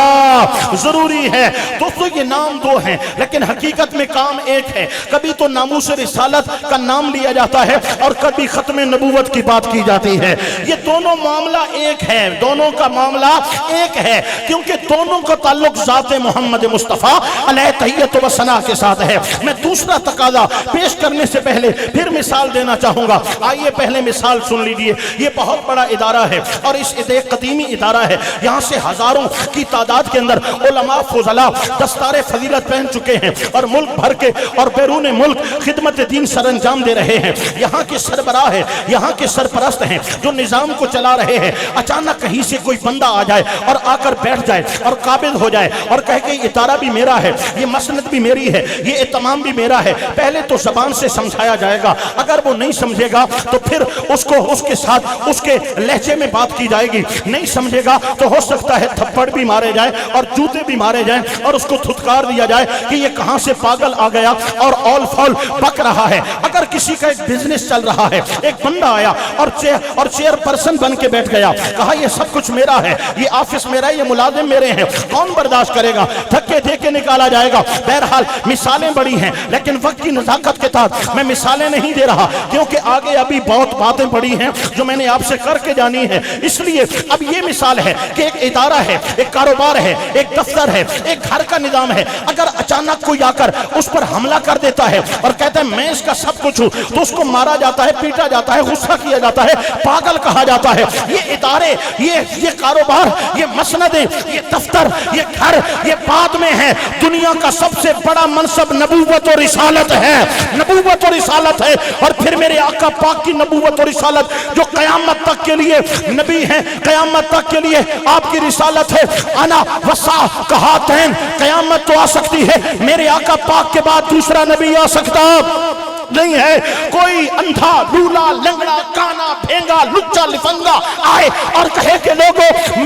ضروری ہے۔ دوستو یہ نام 2 ہیں لیکن حقیقت میں کام ایک ہے۔ کبھی تو ناموس رسالت کا نام لیا جاتا ہے اور کبھی ختم نبوت کی بات کی جاتی ہے۔ یہ دونوں معاملہ ایک ہے، دونوں کا معاملہ ایک ہے، کیونکہ دونوں کا تعلق ذات محمد مصطفیٰ علیہ تحیت و ثنا کے ساتھ ہے۔ میں دوسرا تقاضا پیش کرنے سے پہلے پھر مثال دینا چاہوں گا۔ آئیے پہلے مثال سن لیجئے۔ یہ بہت بڑا ادارہ ہے اور اس ایک قدیمی ادارہ ہے، یہاں سے ہزاروں کی تعداد کے اندر علماء فضلاء دستار فضیلت پہن چکے ہیں اور ملک بھر کے اور بیرون ملک خدمت دین سر انجام دے رہے ہیں۔ یہاں کے سربراہ ہیں، یہاں کے سرپرست ہیں جو نظام کو چلا رہے ہیں۔ اچانک کہیں سے کوئی بندہ آ جائے اور آ کر بیٹھ جائے اور قابض ہو جائے اور کہے کہ یہ ادارہ بھی میرا ہے، یہ مسند بھی میری ہے، یہ اہتمام بھی میرا ہے، پہلے تو زبان سے سمجھایا جائے گا، اگر وہ نہیں سمجھے گا تو پھر اس کو اس کے ساتھ اس کے لہجے میں بات کی جائے گی، نہیں سمجھے گا تو ہو سکتا ہے تھپڑ بھی مارے جائیں اور جوتے بھی مارے جائیں اور اس کو دھتکار دیا جائے کہ یہ کہاں سے پاگل آ گیا اور اول فول بک رہا ہے۔ اگر کسی کا ایک بزنس چل رہا ہے، ایک بندہ آیا اور چیئر پرسن بن کے بیٹھ گیا، کہا یہ سب کچھ میرا ہے، یہ آفس میرا ہے، یہ ملازم میرے ہیں، کون برداشت کرے گا؟ دھکے دے کے نکالا جائے گا۔ بہرحال مثالیں بڑی ہیں لیکن وقت کی نزاکت کے تحت میں مثالیں نہیں دے رہا، کیونکہ آگے ابھی بہت باتیں پڑی ہیں جو میں نے آپ سے کر کے جانی ہے۔ اس لیے اب یہ مثال ہے کہ ایک ادارہ ہے، ایک کاروبار ہے، ایک دفتر ہے، ایک گھر کا نظام ہے۔ اگر اچانک کوئی آ کر اس پر حملہ کر دیتا ہے اور کہتا ہے میں اس کا سب کچھ ہوں، تو اس کو مارا جاتا ہے، پیٹا جاتا ہے، غصہ کیا جاتا ہے، پاگل کہا جاتا ہے۔ یہ ادارے، یہ کاروبار، یہ مسندیں، یہ دفتر، یہ گھر، یہ بعد میں ہے۔ دنیا کا سب سے بڑا منصب نبوت و رسالت ہے، نبوت و رسالت ہے۔ اور پھر میرے آقا پاک کی نبوت و رسالت جو قیامت تک کے لیے نبی ہیں، قیامت تک کے لیے آپ کی رسالت ہے۔ انا وسا کہاتین، قیامت تو آ سکتی ہے، میرے آقا پاک کے بعد دوسرا نبی آ سکتا نہیں ہے۔ کوئی اندھا، لولا، لنگڑا، کانا، بھینگا، لچا، لفنگا آئے اور کہے کہ لوگوں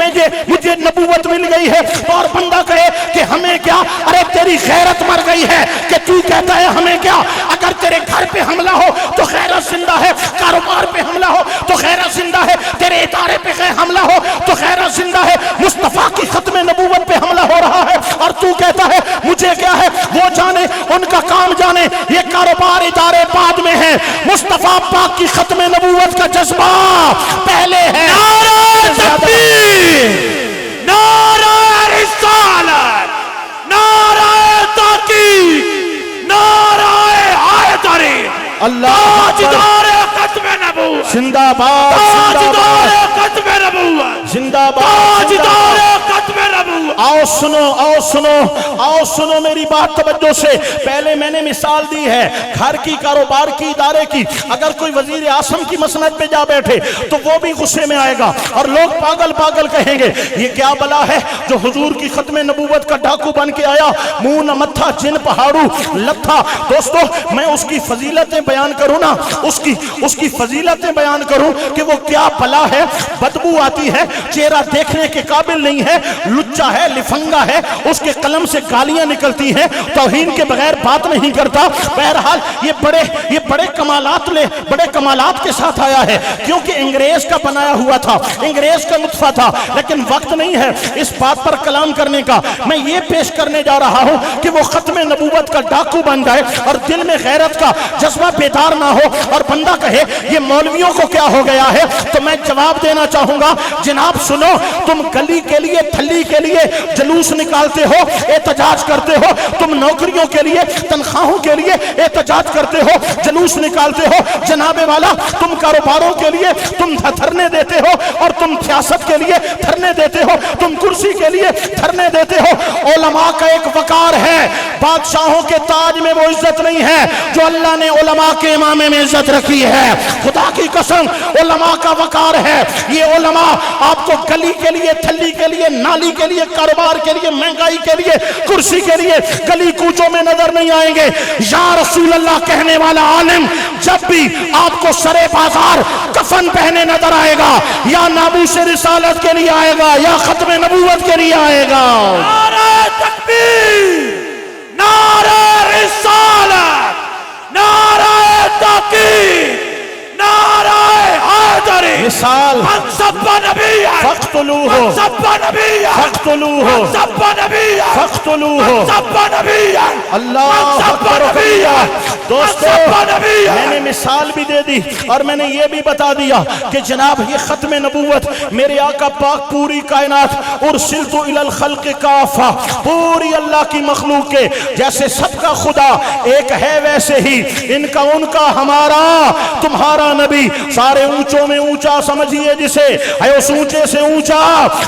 مجھے نبوت مل گئی ہے، اور بندہ کہے کہ ہمیں کیا؟ ارے تیری غیرت مر گئی ہے کہ تو کہتا ہے ہمیں کیا؟ اگر تیرے گھر پہ حملہ ہو تو غیرت زندہ ہے، کاروبار پہ حملہ ہو تو غیرت زندہ ہے، تیرے ادارے پہ حملہ ہو تو غیرت زندہ ہے۔ مصطفیٰ کی ختم نبوت پہ حملہ ہو رہا ہے اور تو کہتا ہے مجھے کیا ہے؟ وہ جانے، ان کا کام جانے، یہ کاروبار ادارے بعد میں ہے، مصطفیٰ پاک کی ختم نبوت کا جذبہ پہلے ہے۔ نعرہ تکبیر، نعرہ رسالت، نعرہ تحقیق، نعرہ حیدری، تاجدار ختم نبوت، زندہ باد، تاجدار ختم نبوت، زندہ باد، تاجدار ختم نبوت۔ آؤ سنو، آؤ سنو، آؤ سنو میری بات توجہ سے۔ پہلے میں نے مثال دی ہے گھر کی، کاروبار کی، ادارے کی۔ اگر کوئی وزیر اعظم کی مسند پہ جا بیٹھے تو وہ بھی غصے میں آئے گا اور لوگ پاگل پاگل کہیں گے یہ کیا بلا ہے جو حضور کی ختم نبوت کا ڈاکو بن کے آیا، منہ نہ متھا، جن پہاڑو لتھا۔ دوستو میں اس کی فضیلتیں بیان کروں نا، اس کی فضیلت علتیں بیان کروں کہ وہ کیا بلا ہے، بدبو آتی ہے، چہرہ دیکھنے کے قابل نہیں ہے، لچا ہے، لفنگا ہے، اس کے قلم سے گالیاں نکلتی ہیں، توہین کے بغیر بات نہیں کرتا۔ بہرحال یہ بڑے کمالات کے ساتھ آیا ہے، کیونکہ انگریز کا بنایا ہوا تھا، انگریز کا نطفہ تھا، لیکن وقت نہیں ہے اس بات پر کلام کرنے کا۔ میں یہ پیش کرنے جا رہا ہوں کہ وہ ختم نبوت کا ڈاکو بن جائے اور دل میں غیرت کا جذبہ بیدار نہ ہو اور بندہ کہے یہ مولویوں کو کیا ہو گیا ہے، تو میں جواب دینا چاہوں گا، جناب سنو، تم گلی کے لیے تھلی کے لیے جلوس نکالتے ہو، احتجاج کرتے ہو، تم نوکریوں کے لیے تنخواہوں کے لیے احتجاج کرتے ہو، جلوس نکالتے ہو، جناب والا تم کاروباروں کے لیے تم دھرنے دیتے ہو، اور تم سیاست کے لیے دھرنے دیتے ہو، تم کرسی کے لیے دھرنے دیتے ہو۔ علماء کا ایک وقار ہے، بادشاہوں کے تاج میں وہ عزت نہیں ہے جو اللہ نے علماء کے امامے میں عزت رکھی ہے۔ خدا کی قسم علماء کا وقار ہے۔ یہ علماء آپ کو گلی کے لیے تھلی کے لیے نالی کے لیے کاروبار کے لیے مہنگائی کے لیے کرسی کے لیے گلی کوچوں میں نظر نہیں آئیں گے۔ یا رسول اللہ کہنے والا عالم جب بھی آپ کو سرے بازار کفن پہنے نظر آئے گا، یا ناموس رسالت کے لیے آئے گا یا ختم نبوت کے لیے آئے گا۔ نعرہ تکبیر، نعرہ رسالت، نعرہ تحقیق، نعرہ حیدری، مثال من سب نبیًا فاقتلوہ، من سب نبیًا فاقتلوہ، من سب نبیًا فاقتلوہ۔ من سب نبیًا اللہ اکبر و کبیرہ۔ دوستو میں نے مثال بھی دے دی اور میں نے یہ بھی بتا دیا کہ جناب یہ ختم نبوت میرے آقا پاک پوری کائنات ارسلت الی الخلق کافہ، پوری اللہ کی مخلوق کے جیسے سب کا خدا ایک ہے ویسے ہی ان کا ان کا ہمارا تمہارا نبی سارے اونچوں میں اونچا سمجھیے جسے ہے اس اونچے سے اونچا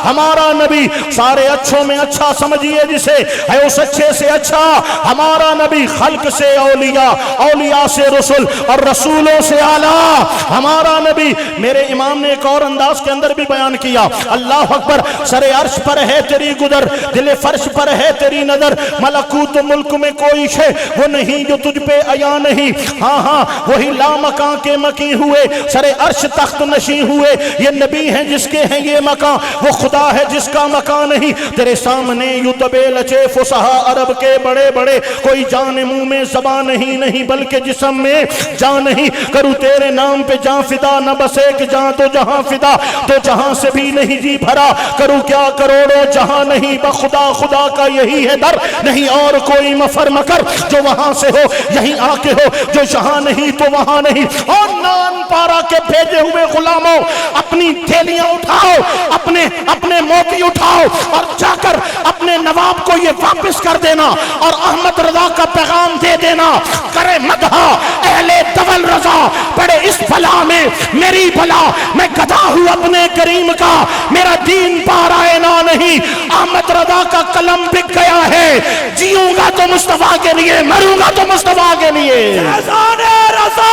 ہمارا نبی، سارے اچھوں میں اچھا سمجھیے جسے ہے اس اچھے سے اچھا ہمارا نبی، خلق سے اولیاء، اولیاء سے رسول اور رسولوں سے اعلیٰ ہمارا نبی۔ میرے امام نے ایک اور انداز کے اندر بھی بیان کیا، اللہ اکبر، سر عرش پر ہے تیری گدر، دل فرش پر ہے تیری نظر، ملکوت ملک میں کوئی شے وہ نہیں جو تجھ پہ عیاں نہیں، ہاں ہاں وہی لامکان کے مکی ہوئے، سر عرش تخت نشیں ہوئے، یہ نبی ہیں جس کے ہیں یہ مکان، وہ خدا ہے جس کا مکان نہیں، تیرے سامنے یوں طبے لچے فصحا عرب کے بڑے بڑے، کوئی جان منہ میں زبان نہیں بلکہ جسم میں جان نہیں، کروں تیرے نام پہ جان فدا، نہ بس ایک جان تو جہاں فدا، تو جہاں سے بھی نہیں جی بھرا، کروں کیا کروڑوں جہاں نہیں، بخدا خدا کا یہی ہے در، نہیں اور کوئی مفر مکر جو وہاں سے ہو یہیں آ کے ہو، جو یہاں نہیں تو وہاں نہیں۔ اور نان پارا کے بھیجے ہوئے غلاموں اپنی تھیلیاں اٹھاؤ، اپنے موتی اٹھاؤ اور جا کر اپنے نواب کو یہ واپس کر دینا اور احمد رضا کا پیغام دے دینا، کرے مدحا اہل دول رضا، پڑے اس بلا میں میری بلا، میں گدھا ہوں اپنے کریم کا، میرا دین پار آئے نہ نہیں، احمد رضا کا قلم بک گیا ہے، جیوں گا تو مصطفیٰ کے لیے، مروں گا تو مصطفیٰ کے لیے۔ فیضان رضا،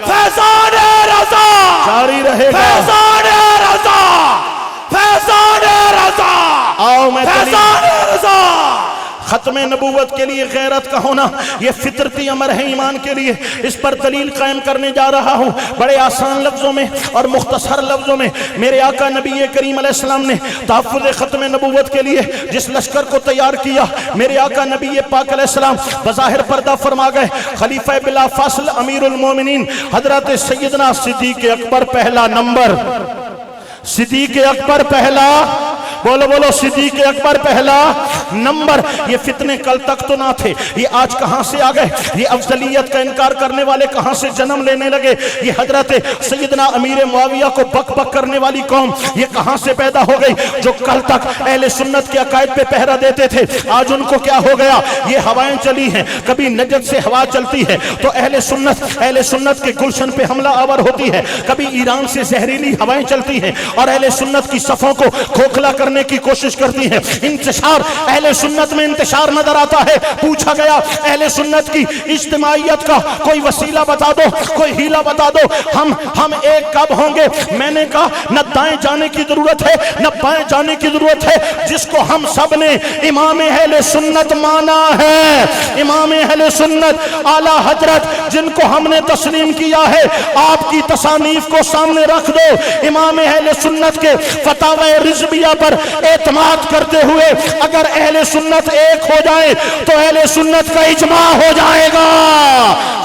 فیضان رضا، جاری رہے گا، فیضان رضا، فیضان رضا، آؤ میں فیضان رضا۔ ختم نبوت کے لیے غیرت کا ہونا یہ فطرتی امر ہے ایمان کے لیے، اس پر دلیل قائم کرنے جا رہا ہوں بڑے آسان لفظوں میں اور مختصر لفظوں میں۔ میرے آقا نبی کریم علیہ السلام نے تحفظ ختم نبوت کے لیے جس لشکر کو تیار کیا، میرے آقا نبی پاک علیہ السلام بظاہر پردہ فرما گئے، خلیفہ بلا فاصل امیر المومنین حضرت سیدنا صدیق اکبر پہلا نمبر، صدیق اکبر پہلا، بولو بولو، صدیق اکبر پہلا نمبر۔ یہ فتنے کل تک تو نہ تھے، یہ آج کہاں سے آ گئے؟ یہ افضلیت کا انکار کرنے والے کہاں سے جنم لینے لگے؟ یہ حضرت سیدنا امیر معاویہ کو بک بک کرنے والی قوم یہ کہاں سے پیدا ہو گئی؟ جو کل تک اہل سنت کے عقائد پہ پہرا دیتے تھے آج ان کو کیا ہو گیا؟ یہ ہوائیں چلی ہیں، کبھی نجد سے ہوا چلتی ہے تو اہل سنت کے گلشن پہ حملہ آور ہوتی ہے، کبھی ایران سے زہریلی ہوائیں چلتی ہیں اور اہل سنت کی صفوں کو کھوکھلا کرنے کرنے کی کوشش کرتی ہیں. انتشار اہل سنت میں انتشار نظر آتا ہے. پوچھا گیا اہل سنت کی اجتماعیت کا کوئی وسیلہ بتا دو, کوئی ہیلا بتا دو, ہم ایک کب ہوں گے؟ میں نے کہا نہ دائیں جانے کی ضرورت ہے نہ بائیں جانے کی ضرورت ہے. جس کو ہم سب نے امام اہل سنت مانا ہے, امام اہل سنت اعلیٰ حضرت جن کو ہم نے تسلیم کیا ہے, آپ کی تصانیف کو سامنے رکھ دو. امام اہل سنت کے فتاوی رضویہ پر اعتماد کرتے ہوئے اگر اہل سنت ایک ہو جائے تو اہل سنت کا اجماع ہو جائے گا.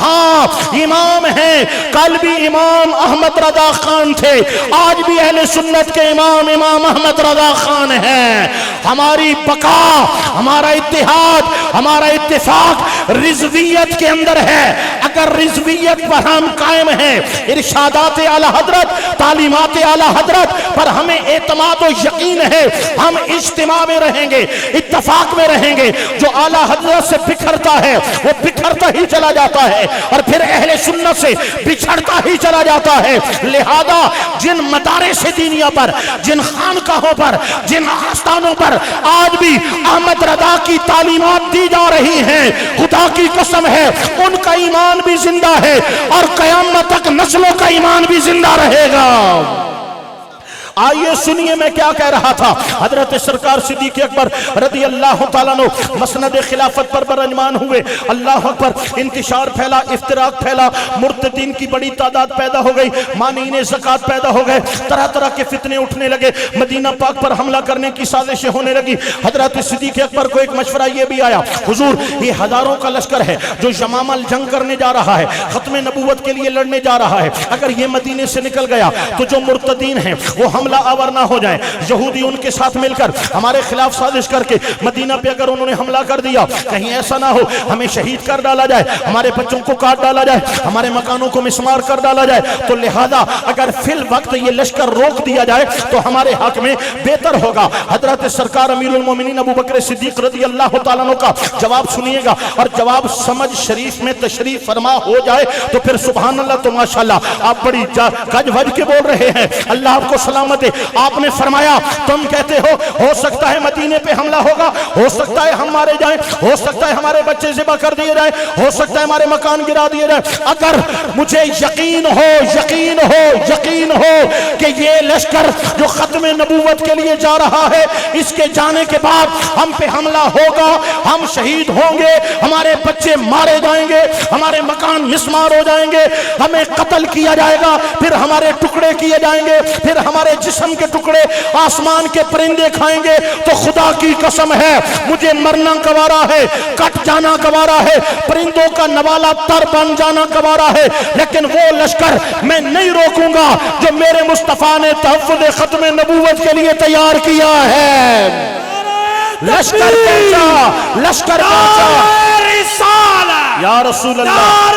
ہاں امام ہیں, کل بھی امام احمد رضا خان تھے, آج بھی اہل سنت کے امام احمد رضا خان ہیں. ہماری بقا, ہمارا اتحاد, ہمارا اتفاق رضویت کے اندر ہے. اگر رضویت پر ہم قائم ہیں, ارشادات اعلیٰ حضرت, تعلیمات اعلیٰ حضرت پر ہمیں اعتماد و یقین ہے, ہم اجتماع میں رہیں گے, اتفاق میں رہیں گے. جو اعلیٰ حضرت سے بکھرتا ہے وہ بکھرتا ہی چلا جاتا ہے اور پھر اہل سنت سے بچھڑتا ہی چلا جاتا ہے. لہذا جن مدارس دینیہ پر, جن خانقاہوں پر, جن آستانوں پر آج بھی احمد رضا کی تعلیمات دی جا رہی ہیں, خدا کی قسم ہے ان کا ایمان بھی زندہ ہے اور قیامت تک نسلوں کا ایمان بھی زندہ رہے گا. آئیے سنیے میں کیا کہہ رہا تھا. حضرت سرکار صدیق اکبر رضی اللہ تعالیٰ عنہ مسند خلافت پر برجمان ہوئے. اللہ اکبر, انتشار پھیلا, افتراق پھیلا, مرتدین کی بڑی تعداد پیدا ہو گئی, مانعین زکوٰۃ پیدا ہو گئے, طرح طرح کے فتنے اٹھنے لگے, مدینہ پاک پر حملہ کرنے کی سازشیں ہونے لگی. حضرت صدیق اکبر کو ایک مشورہ یہ بھی آیا, حضور یہ ہزاروں کا لشکر ہے جو یمامہ جنگ کرنے جا رہا ہے, ختم نبوت کے لیے لڑنے جا رہا ہے, اگر یہ مدینے سے نکل گیا تو جو مرتدین ہیں وہ حملہ آور نہ ہو جائیں. یہودی ان کے ساتھ مل کر ہمارے خلاف سازش کر کے مدینہ پہ اگر انہوں نے حملہ کر دیا, کہیں ایسا نہ ہو ہمیں شہید کر ڈالا جائے, ہمارے بچوں کو کاٹ ڈالا جائے, ہمارے مکانوں کو مسمار کر ڈالا جائے. تو لہذا اگر فی الوقت یہ لشکر روک دیا جائے تو ہمارے حق میں بہتر ہوگا. حضرت سرکار امیر المومنین ابو بکر صدیق رضی اللہ تعالیٰ عنہ کا جواب سنیے گا, اور جواب سمجھ شریف میں تشریف فرما ہو جائے تو پھر سبحان اللہ, تو ماشاءاللہ آپ بڑی گج وج کے بول رہے ہیں, اللہ آپ کو سلامت. آپ نے فرمایا تم کہتے ہو سکتا ہے مدینے پہ حملہ ہوگا, ہو سکتا ہے ہم مارے جائیں, ہو سکتا ہے ہمارے بچے ذبح کر دیے جائیں, ہو سکتا ہے ہمارے مکان گرا دیے جائیں. اگر مجھے یقین ہو کہ یہ لشکر جو ختم نبوت کے لیے جا رہا ہے, اس کے جانے کے بعد ہم پہ حملہ ہوگا, ہم شہید ہوں گے, ہمارے بچے مارے جائیں گے, ہمارے مکان مسمار ہو جائیں گے, ہمیں قتل کیا جائے گا, پھر ہمارے ٹکڑے کیے جائیں گے, پھر ہمارے جسم کے ٹکڑے آسمان کے پرندے کھائیں گے, تو خدا کی قسم ہے مجھے مرنا گوارا ہے, کٹ جانا گوارا ہے, پرندوں کا نوالا تر بن جانا گوارا ہے, لیکن وہ لشکر میں نہیں روکوں گا جو میرے مصطفیٰ نے تحفظ ختم نبوت کے لیے تیار کیا ہے. لشکر پہنچا یا رسول اللہ,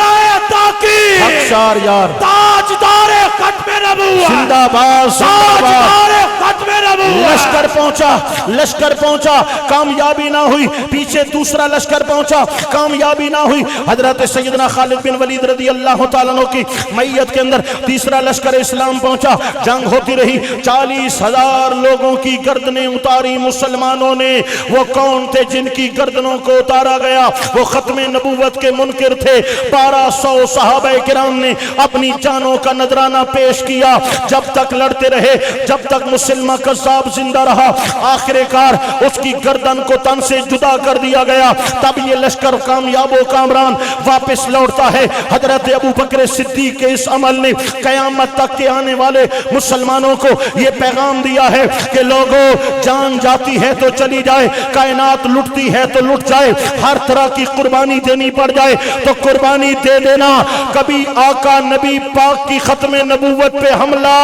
حقشار یار, تاجدار ختم نبوت, زندہ باد, تاجدار ختم نبوت. لشکر پہنچا, کامیابی نہ ہوئی, پیچھے دوسرا لشکر پہنچا, کامیابی نہ ہوئی. حضرت سیدنا خالد بن ولید رضی اللہ تعالیٰ عنہ کی میت کے اندر تیسرا لشکر اسلام پہنچا, جنگ ہوتی رہی, 40,000 لوگوں کی گردنیں اتاری مسلمانوں نے. وہ کون تھے جن کی گردنوں کو اتارا گیا؟ وہ ختم نبوت کے منکر تھے. 1200 صحابہ کرام نے اپنی جانوں کا نذرانہ پیش کیا, جب تک لڑتے رہے, جب تک مسلمہ کذاب زندہ رہا, آخر کار اس کی گردن کو تن سے جدا کر دیا گیا. تب یہ لشکر کامیاب و کامران واپس لوٹتا ہے. حضرت ابو بکر صدیق کے اس عمل نے قیامت تک کے آنے والے مسلمانوں کو یہ پیغام دیا ہے کہ لوگوں, جان جاتی ہے تو چلی جائے, کائنات لٹتی ہے تو لٹ جائے, ہر طرح کی قربانی دینی پڑ جائے تو قربانی دے دینا, کبھی آقا نبی پاک کی ختم نبوت پہ حملہ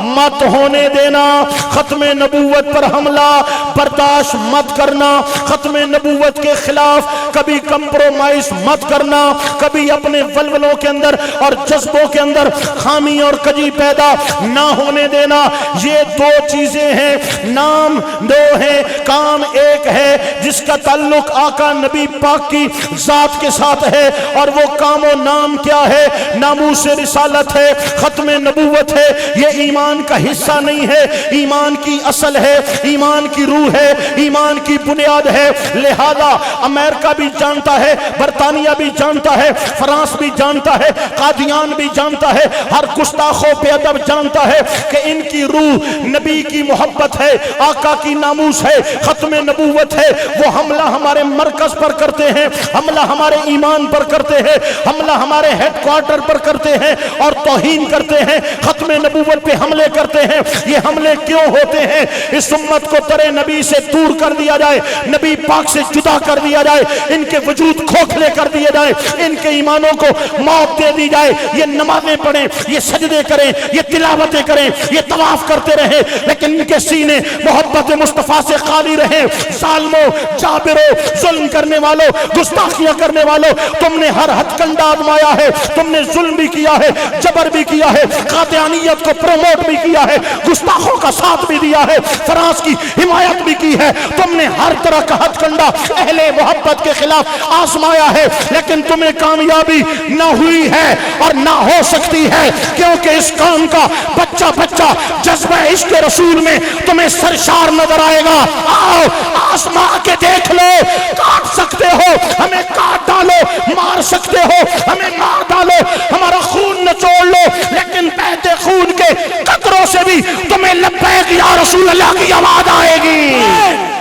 مت ہونے دینا, ختم نبوت پر حملہ برداشت مت کرنا, ختم نبوت کے خلاف کبھی کمپرومائز مت کرنا, کبھی اپنے ولولوں کے اندر اور جذبوں کے اندر خامی اور کجی پیدا نہ ہونے دینا. یہ دو چیزیں ہیں, نام دو ہیں, کام ایک ہے, جس کا تعلق آقا نبی پاک کی ذات کے ساتھ ہے, اور وہ کام و نام کیا ہے؟ ناموس رسالت ہے, ختم نبوت ہے، یہ ایمان کا حصہ نہیں ہے، ایمان کی اصل ہے، ایمان کی روح ہے، ایمان کی بنیاد ہے۔ لہذا امریکہ بھی جانتا ہے، برطانیہ بھی جانتا ہے، فرانس بھی جانتا ہے، قادیان بھی جانتا ہے، ہر گستاخ و بے ادب جانتا ہے کہ ان کی روح نبی کی محبت ہے، آقا کی ناموس ہے، ختم نبوت ہے۔ وہ حملہ ہمارے مرکز پر کرتے ہیں، حملہ ہمارے ایمان پر کرتے ہیں، حملہ ہمارے ہیڈ کوارٹر پر کرتے ہیں اور توہین کرتے ہیں، ختم نبوت پہ حملے کرتے ہیں۔ یہ حملے کیوں ہوتے ہیں؟ اس امت کو ترے نبی سے دور کر دیا جائے، نبی پاک سے جدا کر دیا جائے، ان کے وجود کھوکھلے کر دیے جائے، ان کے ایمانوں کو موت دے دی جائے۔ یہ نمازیں پڑھیں، یہ سجدے کریں، یہ تلاوتیں کریں، یہ طواف کرتے رہیں، لیکن ان کے سینے محبت مصطفیٰ سے خالی رہیں۔ ظالموں، جابروں، ظلم کرنے والوں، گستاخیاں کرنے والوں، تم نے ہر ہتھ کنڈا آزمایا ہے، تم نے ظلم بھی کیا ہے، جبر بھی کیا ہے، قادیانیت کو پروموٹ بھی کیا ہے، گستاخوں کا ساتھ بھی دیا ہے، فرانس کی حمایت بھی کی ہے، تم نے ہر طرح کا ہتھ کنڈا اہل محبت کے خلاف آزمایا ہے، لیکن تمہیں کامیابی نہ ہوئی ہے اور نہ ہو سکتی ہے، کیونکہ اس قوم کا بچہ بچہ جذبہ عشق رسول میں تمہیں سرشار نظر آئے گا۔ آؤ آزما کے دیکھ لو، کاٹ سکتے ہو ہمیں، کاٹ ڈالو، مار سکتے ہو ہمیں، مار ڈالو، ہمارا خون نچوڑ لو، لیکن بہتے خون کے قطروں سے بھی تمہیں لبیک یا رسول اللہ کی آواز آئے گی۔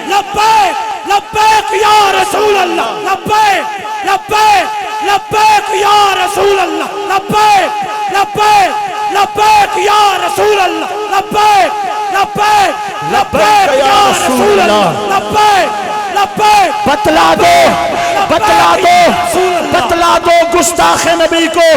لبیک لبیک یا رسول اللہ، لبیک لبیک لبیک یا رسول اللہ، لبیک لبیک لبیک یا رسول اللہ، لبیک لبیک لبیک یا رسول اللہ، لبیک لبیک۔ بتلا دو، بتلا دو، بتلا دو گستاخ نبی کو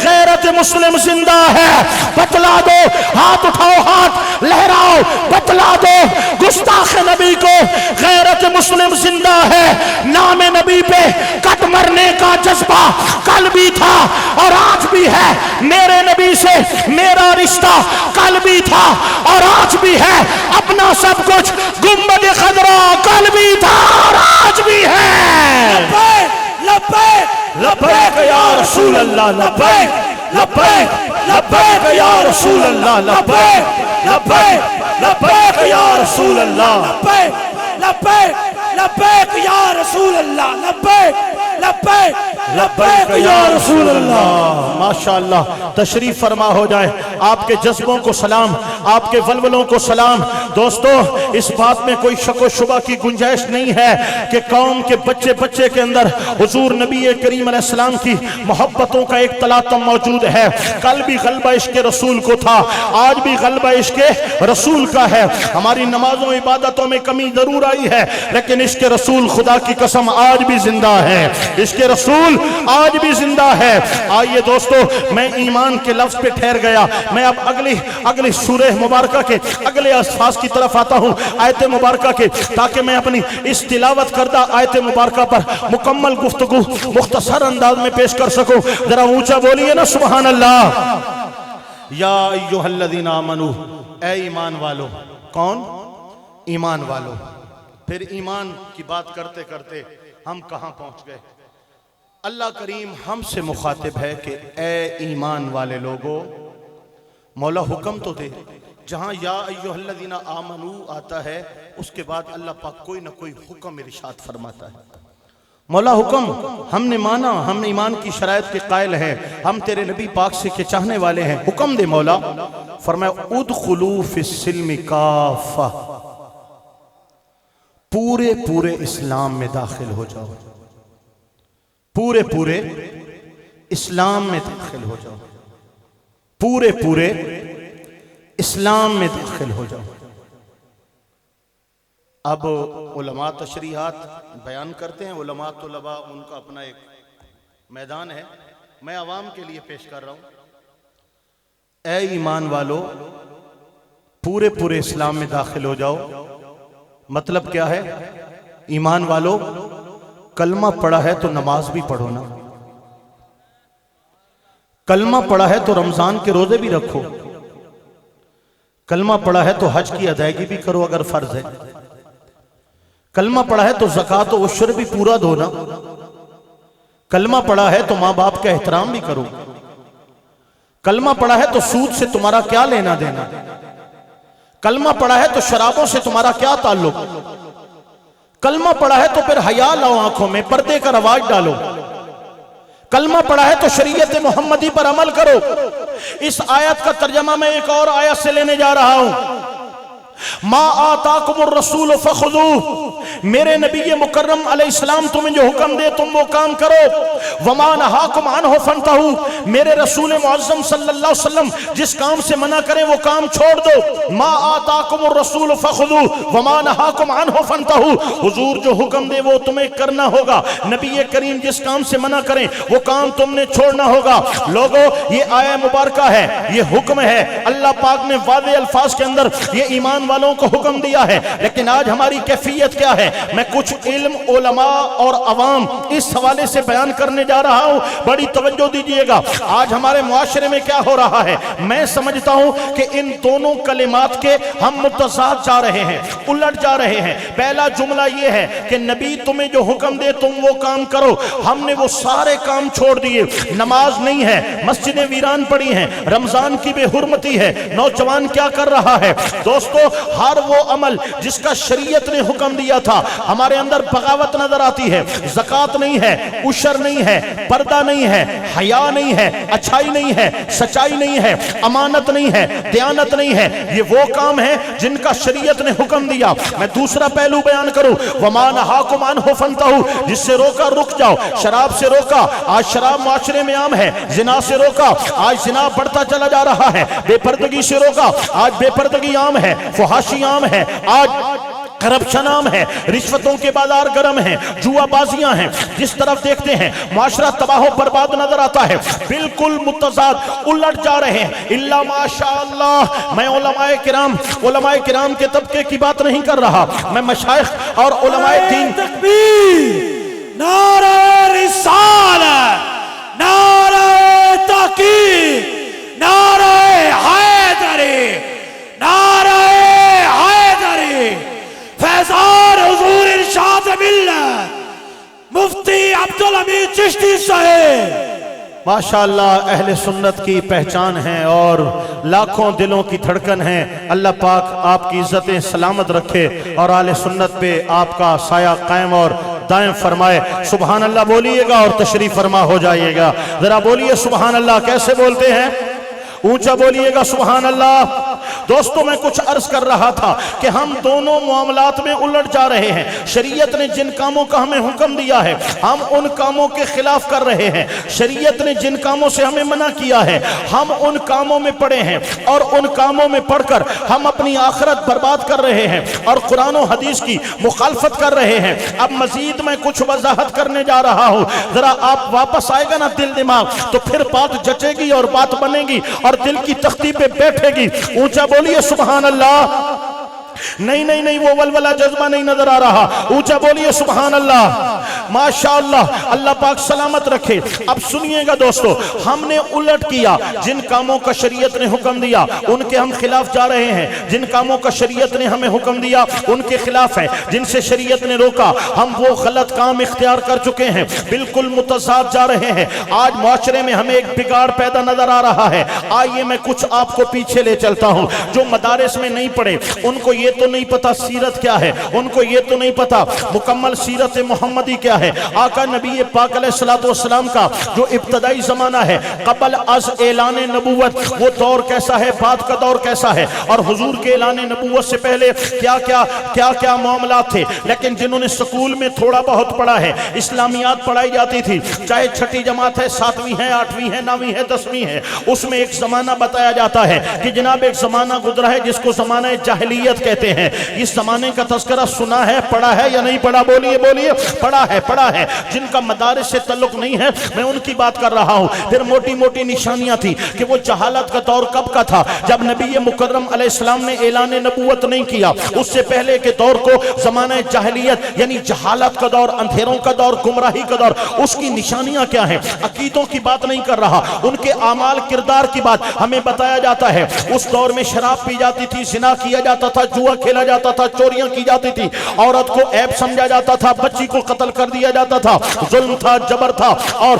غیرت مسلم زندہ ہے، بتلا دو، ہاتھ اٹھاؤ، ہاتھ لہراؤ، بتلا دو گستاخ نبی کو غیرت مسلم زندہ ہے۔ نام نبی پہ کٹ مرنے کا جذبہ کل بھی تھا اور آج بھی ہے، میرے نبی سے میرا رشتہ کل بھی تھا اور آج بھی ہے، اپنا سب کچھ گنبد خضرا کل بھی تھا اور آج بھی ہے۔ لبیک لبیک لبیک یا رسول اللہ، لبیک لبیک لبیک یا رسول اللہ، لبیک لبیک لبیک یا رسول اللہ، لبیک لبیک لبیک یا رسول اللہ، لبیک لبیک لبیک یا رسول اللہ۔ ماشاءاللہ، تشریف فرما ہو جائے، آپ کے جذبوں کو سلام، آپ کے ولولوں کو سلام۔ دوستو، اس بات میں کوئی شک و شبہ کی گنجائش نہیں ہے کہ قوم کے بچے بچے کے اندر حضور نبی کریم علیہ السلام کی محبتوں کا ایک تلاطم موجود ہے۔ کل بھی غلبہ عشق رسول کو تھا، آج بھی غلبہ عشق رسول کا ہے۔ ہماری نمازوں عبادتوں میں کمی ضرور آئی ہے، لیکن عشق رسول خدا کی قسم آج بھی زندہ ہے، عشق رسول آج بھی زندہ ہے۔ آئیے دوستو، میں ایمان کے لفظ پہ ٹھہر گیا، میں اب اگلی سورہ مبارکہ کے اگلے الفاظ کی طرف آتا ہوں، آیت مبارکہ کے، تاکہ میں اپنی اس تلاوت کردہ آیت مبارکہ پر مکمل گفتگو مختصر انداز میں پیش کر سکوں۔ ذرا اونچا بولیے نا سبحان اللہ۔ یا ایھا الذین آمنو، اے ایمان والو۔ کون؟ ایمان والو۔ پھر ایمان کی بات کرتے کرتے ہم کہاں پہنچ گئے؟ اللہ کریم ہم سے مخاطب ہے کہ اے ایمان والے لوگو، مولا حکم تو دے، جہاں یا ایھا الذین آمنو آتا ہے اس کے بعد اللہ پاک کوئی نہ کوئی حکم ارشاد فرماتا ہے۔ مولا حکم، ہم نے مانا، ہم ایمان کی شرائط کے قائل ہیں، ہم تیرے نبی پاک سے کے چاہنے والے ہیں، حکم دے مولا۔ فرمایا ادخلوا فی السلم کافہ، پورے اسلام میں داخل ہو جاؤ، پورے اسلام میں داخل ہو جاؤ، پورے اسلام میں داخل ہو جاؤ۔ اب علماء تشریحات بیان کرتے ہیں، علماء طلباء ان کا اپنا ایک میدان ہے، میں عوام کے لیے پیش کر رہا ہوں۔ اے ایمان والو، پورے اسلام میں داخل ہو جاؤ۔ مطلب کیا ہے؟ ایمان والو، کلمہ پڑھا ہے تو نماز بھی پڑھو نا، کلمہ پڑھا ہے تو رمضان کے روزے بھی رکھو، کلمہ پڑھا ہے تو حج کی ادائیگی بھی کرو اگر فرض ہے، کلمہ پڑھا ہے تو زکوٰۃ و عشر بھی پورا دو نا، کلمہ پڑھا ہے تو ماں باپ کا احترام بھی کرو، کلمہ پڑھا ہے تو سود سے تمہارا کیا لینا دینا؟ کلمہ پڑھا ہے تو شرابوں سے تمہارا کیا تعلق؟ کلمہ پڑھا ہے تو پھر حیا لاؤ آنکھوں میں، پردے کا رواج ڈالو۔ کلمہ پڑھا ہے تو شریعت محمدی پر عمل کرو۔ اس آیت کا ترجمہ میں ایک اور آیت سے لینے جا رہا ہوں۔ ما آتاکم الرسول فخذوہ، میرے نبی مکرم علیہ السلام تمہیں جو حکم دے تم وہ کام کرو۔ وما نہاکم عنہ فانتہوا، میرے رسول معظم صلی اللہ علیہ وسلم جس کام سے منع کریں وہ کام چھوڑ دو۔ ما آتاکم الرسول فخذوہ وما نہاکم عنہ فانتہوا، حضور جو حکم دے وہ تمہیں کرنا ہوگا، نبی کریم جس کام سے منع کریں وہ کام تم نے چھوڑنا ہوگا۔ لوگو یہ آیہ مبارکہ ہے، یہ حکم ہے، اللہ پاک نے واضح الفاظ کے اندر یہ ایمان والوں کو حکم دیا ہے۔ لیکن آج ہماری کیفیت کیا ہے؟ میں کچھ علم علماء اور عوام اس حوالے سے بیان کرنے جا رہا ہوں، بڑی توجہ دیجئے گا۔ آج ہمارے معاشرے میں کیا ہو رہا ہے؟ میں سمجھتا ہوں کہ ان دونوں کلمات کے ہم متضاد جا رہے ہیں، الٹ جا رہے ہیں۔ پہلا جملہ یہ ہے کہ نبی تمہیں جو حکم دے تم وہ کام کرو، ہم نے وہ سارے کام چھوڑ دیے۔ نماز نہیں ہے، مسجدیں ویران پڑی ہیں، رمضان کی بے حرمتی ہے، نوجوان کیا کر رہا ہے؟ دوستو ہر وہ عمل جس کا شریعت نے حکم دیا تھا، ہمارے اندر بغاوت نظر آتی ہے۔ زکوٰۃ نہیں ہے، عشر نہیں ہے، پردہ نہیں ہے، حیا نہیں ہے، اچھائی نہیں ہے، سچائی نہیں ہے، امانت نہیں ہے، دیانت نہیں ہے۔ یہ وہ کام ہیں جن کا شریعت نے حکم دیا۔ میں دوسرا پہلو بیان کروں، وما نہاکم عنہ فانتہوا، جس سے روکا رک جاؤ۔ شراب سے روکا، آج شراب معاشرے میں عام ہے۔ زنا سے روکا، آج زنا بڑھتا چلا جا رہا ہے۔ بے پردگی سے روکا، آج بے پردگی عام ہے، فحاشی عام ہے، آج کرپشن عام ہے، رشوتوں کے بازار گرم ہیں، جوا بازیاں ہیں۔ جس طرف دیکھتے ہیں معاشرہ تباہ و برباد نظر آتا ہے، بالکل متضاد الٹ جا رہے ہیں۔ الا ماشاءاللہ، میں علماء کرام کے طبقے کی بات نہیں کر رہا، میں مشائخ اور علماء دین۔ تکبیر، نعرہ رسالت، نعرہ تحقیق، نعرہ حیدری، نعرہ حیدری، فیضان حضور ارشاد ملت مفتی عبدالحمید چشتی صاحب۔ ماشاءاللہ اہل سنت کی پہچان ہے اور لاکھوں دلوں کی دھڑکن ہے۔ اللہ پاک آپ کی عزتیں سلامت رکھے اور اہل سنت پہ آپ کا سایہ قائم اور دائم فرمائے۔ سبحان اللہ بولیے گا اور تشریف فرما ہو جائیے گا۔ ذرا بولیے سبحان اللہ، کیسے بولتے ہیں؟ اونچا بولیے گا سبحان اللہ۔ دوستو میں کچھ عرض کر رہا تھا کہ ہم دونوں معاملات میں الٹ جا رہے ہیں۔ شریعت نے جن کاموں کا ہمیں حکم دیا ہے ہم ان کاموں کے خلاف کر رہے ہیں۔ شریعت نے جن کاموں سے ہمیں منع کیا ہے ہم ان کاموں میں پڑے ہیں، اور ان کاموں میں پڑھ کر ہم اپنی آخرت برباد کر رہے ہیں اور قرآن و حدیث کی مخالفت کر رہے ہیں۔ اب مزید میں کچھ وضاحت کرنے جا رہا ہوں، ذرا آپ واپس آئے گا نا دل دماغ تو پھر بات جچے گی اور بات بنے گی اور دل کی تختی پہ بیٹھے گی۔ اونچا بولیے سبحان اللہ۔ نہیں وہ ولولہ جذبہ نہیں نظر آ رہا، اونچا بولیے سبحان اللہ۔ ماشاءاللہ اللہ پاک سلامت رکھے۔ اب سنیے گا دوستو، ہم نے الٹ کیا، جن کاموں کا شریعت نے حکم دیا ان کے ہم خلاف جا رہے ہیں، جن کاموں کا شریعت نے ہمیں حکم دیا ان کے خلاف ہیں، جن سے شریعت نے روکا ہم وہ غلط کام اختیار کر چکے ہیں، بالکل متضاد جا رہے ہیں۔ آج معاشرے میں ہمیں ایک بگاڑ پیدا نظر آ رہا ہے۔ آئیے میں کچھ آپ کو پیچھے لے چلتا ہوں۔ جو مدارس میں نہیں پڑھے ان کو یہ تو نہیں پتا سیرت کیا ہے، ان کو یہ تو نہیں پتا مکمل سیرت محمدی کیا ہے، آقا نبی پاک علیہ السلام کا جو ابتدائی زمانہ ہے قبل از اعلان نبوت، وہ دور کیسا ہے، بعد کا دور کیسا ہے، اور حضور کے اعلان نبوت سے پہلے کیا معاملات تھے۔ لیکن جنہوں نے سکول میں تھوڑا بہت پڑھا ہے، اسلامیات پڑھائی جاتی تھی، چاہے چھٹی جماعت ہے، 7ویں ہے، 8ویں ہے، 9ویں ہے، 10ویں ہے، اس میں ایک زمانہ بتایا جاتا ہے کہ جناب ایک زمانہ گزرا ہے جس کو زمانہ جاہلیت کہتے ہیں۔ اس زمانے کا تذکرہ سنا ہے، پڑھا ہے یا نہیں پڑھا؟ بولیے پڑھا ہے۔ جن کا مدارس سے تعلق نہیں ہے میں ان کی بات کر رہا ہوں۔ پھر موٹی موٹی نشانیاں تھی کہ وہ جہالت کا دور کب کا تھا، جب نبی مکرم علیہ السلام نے اعلان نبوت نہیں کیا، اس سے پہلے کے دور کو زمانہ جاہلیت یعنی جہالت کا دور، اندھیروں کا دور، گمراہی کا دور۔ اس کی نشانیاں کیا ہیں؟ عقیدوں کی بات نہیں کر رہا، ان کے اعمال کردار کی بات ہمیں بتایا جاتا ہے۔ اس دور میں شراب پی جاتی تھی، زنا کیا جاتا تھا، جوا کھیلا جاتا تھا, چوریاں کی جاتی تھی, عورت کو عیب سمجھا جاتا تھا, بچی کو قتل کر دیا جاتا تھا, ظلم تھا, جبر تھا, اور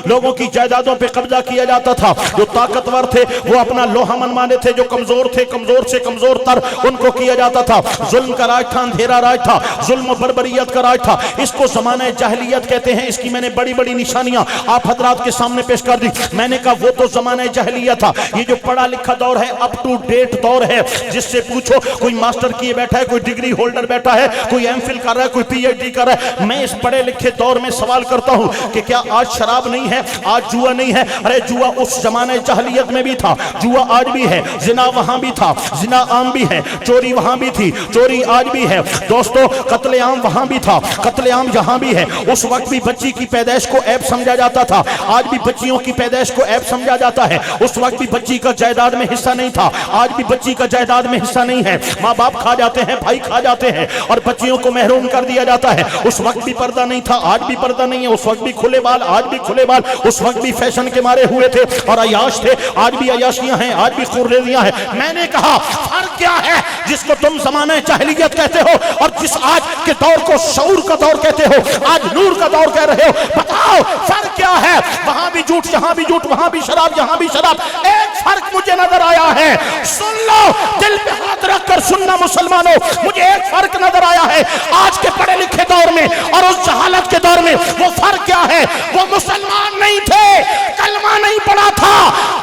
لوگوں کی جائیدادوں پہ قبضہ کیا جاتا تھا. جو طاقتور تھے وہ اپنا لوہا منوانے تھے, جو کمزور تھے کمزور سے کمزور تر ان کو کیا جاتا تھا. ظلم کا راج تھا, اندھیرا راج تھا, ظلم و بربریت کا راج تھا. اس کو زمانہ جاہلیت کہتے ہیں. اس کی میں نے بڑی بڑی نشانیاں آپ حضرات کے سامنے پیش کر دی. میں نے کہا وہ تو زمانہ جاہلیت تھا. یہ جو پڑھا لکھا دور ہے, اپ ٹو ڈیٹ دور ہے, جس سے پوچھو کوئی ماسٹر کیے بیٹھا ہے, کوئی ڈگری ہولڈر بیٹھا ہے, کوئی ایم فل کر رہا ہے, کوئی پی ایچ ڈی کر رہا ہے. میں اس پڑھے لکھے دور میں سوال کرتا ہوں کہ کیا آج شراب نہیں ہے, آج جوا نہیں ہے؟ ارے جوا اس زمانہ جاہلیت میں بھی تھا, جوا آج بھی ہے, زنا وہاں بھی تھا, زنا عام بھی ہے, چوری وہاں بھی تھی, چوری آج بھی ہے دوستو, قتل عام وہاں بھی تھا, قتل عام یہاں بھی ہے. اس وقت بھی بچی کی پیدائش کو عیب سمجھا جاتا تھا, آج بھی بچیوں کی پیدائش کو عیب سمجھا جاتا ہے. اس وقت بھی بچی کا جائیداد میں حصہ نہیں تھا, آج بھی بچی کا جائیداد میں حصہ نہیں ہے. ماں باپ کھا جاتے ہیں, بھائی کھا جاتے ہیں, اور بچیوں کو محروم کر دیا جاتا ہے. اس وقت بھی پردہ نہیں تھا, آج بھی پردہ نہیں ہے. اس وقت بھی کھلے بال, آج بھی کھلے بال. اس وقت بھی فیشن کے مارے ہوئے تھے اور عیاش تھے, آج بھی عیاشیاں ہیں, آج بھی خورریزیاں ہیں. میں نے کہا فرق کیا ہے جس کو تم زمانہ جاہلیت کہتے ہو اور جس آج کے دور کو شعور کا دور کہتے ہو, آج نور کا دور کہہ رہے ہو؟ بتاؤ فرق کیا ہے؟ وہاں بھی جھوٹ, یہاں بھی جھوٹ, وہاں بھی شراب, یہاں بھی شراب. ایک فرق مجھے نظر آیا ہے, سن لو, دل پہ ہاتھ رکھ کر سننا مسلمانوں, مجھے ایک فرق نظر آیا ہے آج کے پڑھے لکھے دور میں اور اس جہالت کے دور میں. وہ فرق کیا ہے؟ وہ مسلمان نہیں تھے, کلمہ نہیں پڑھا تھا,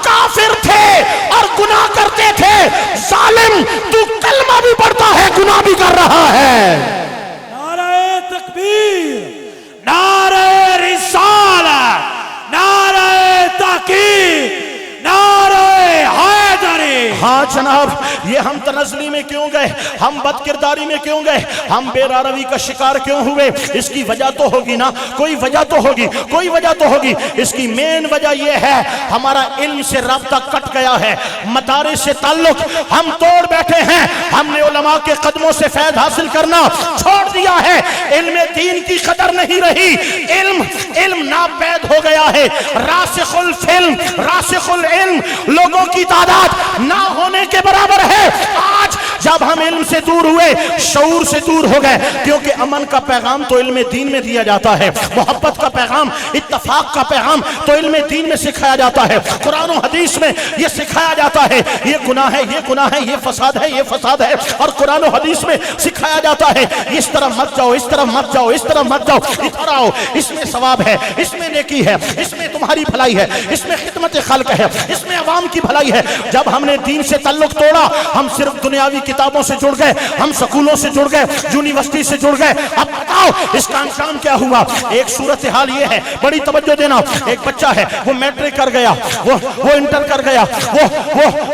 کافر تھے اور گناہ کرتے تھے. ظالم تو کلمہ بھی پڑھتا ہے, گناہ بھی کر رہا ہے. نعرہ تکبیر, نعرہ رسالت, نعرہ تحقیق, نعرہ حیدری. ہاں جناب, یہ ہم تنزلی میں کیوں گئے, ہم بد کرداری میں کیوں گئے, ہم بے روی کا شکار کیوں ہوئے؟ اس کی وجہ تو ہوگی نا, کوئی وجہ تو ہوگی, کوئی وجہ تو ہوگی. اس کی مین وجہ یہ ہے ہمارا علم سے رابطہ کٹ گیا ہے, مدارس سے تعلق ہم توڑ بیٹھے ہیں. ہم نے علماء کے قدموں سے فیض حاصل کرنا چھوڑ دیا ہے. علم دین کی قدر نہیں رہی, علم ناپید ہو گیا ہے. راسخ العلم, راسخ العلم لوگوں کی تعداد نہ ہونے کے برابر ہے. آج جب ہم علم سے دور ہوئے, شعور سے دور ہو گئے, کیونکہ امن کا پیغام تو علم دین میں دیا جاتا ہے, محبت کا پیغام, اتفاق کا پیغام تو علم دین میں سکھایا جاتا ہے, قرآن و حدیث میں یہ سکھایا جاتا ہے. یہ گناہ ہے, یہ گناہ ہے, یہ فساد ہے, یہ فساد ہے, اور قرآن و حدیث میں سکھایا جاتا ہے اس طرف مت جاؤ, اس طرف مت جاؤ, اس طرف مت جاؤ, ادھر آؤ, اس میں ثواب ہے, اس میں نیکی ہے, اس میں تمہاری بھلائی ہے, اس میں خدمت خلق ہے, اس میں عوام کی بھلائی ہے. جب ہم نے دین سے تعلق توڑا, ہم صرف دنیاوی کتابوں سے جڑ گئے, ہم سکولوں سے جڑ گئے, یونیورسٹی سے جڑ گئے. اب بتاؤ اس کا انجام کیا ہوا؟ ایک صورتحال یہ ہے, بڑی توجہ دینا. ایک بچہ ہے, وہ میٹرک کر گیا, وہ انٹر کر گیا,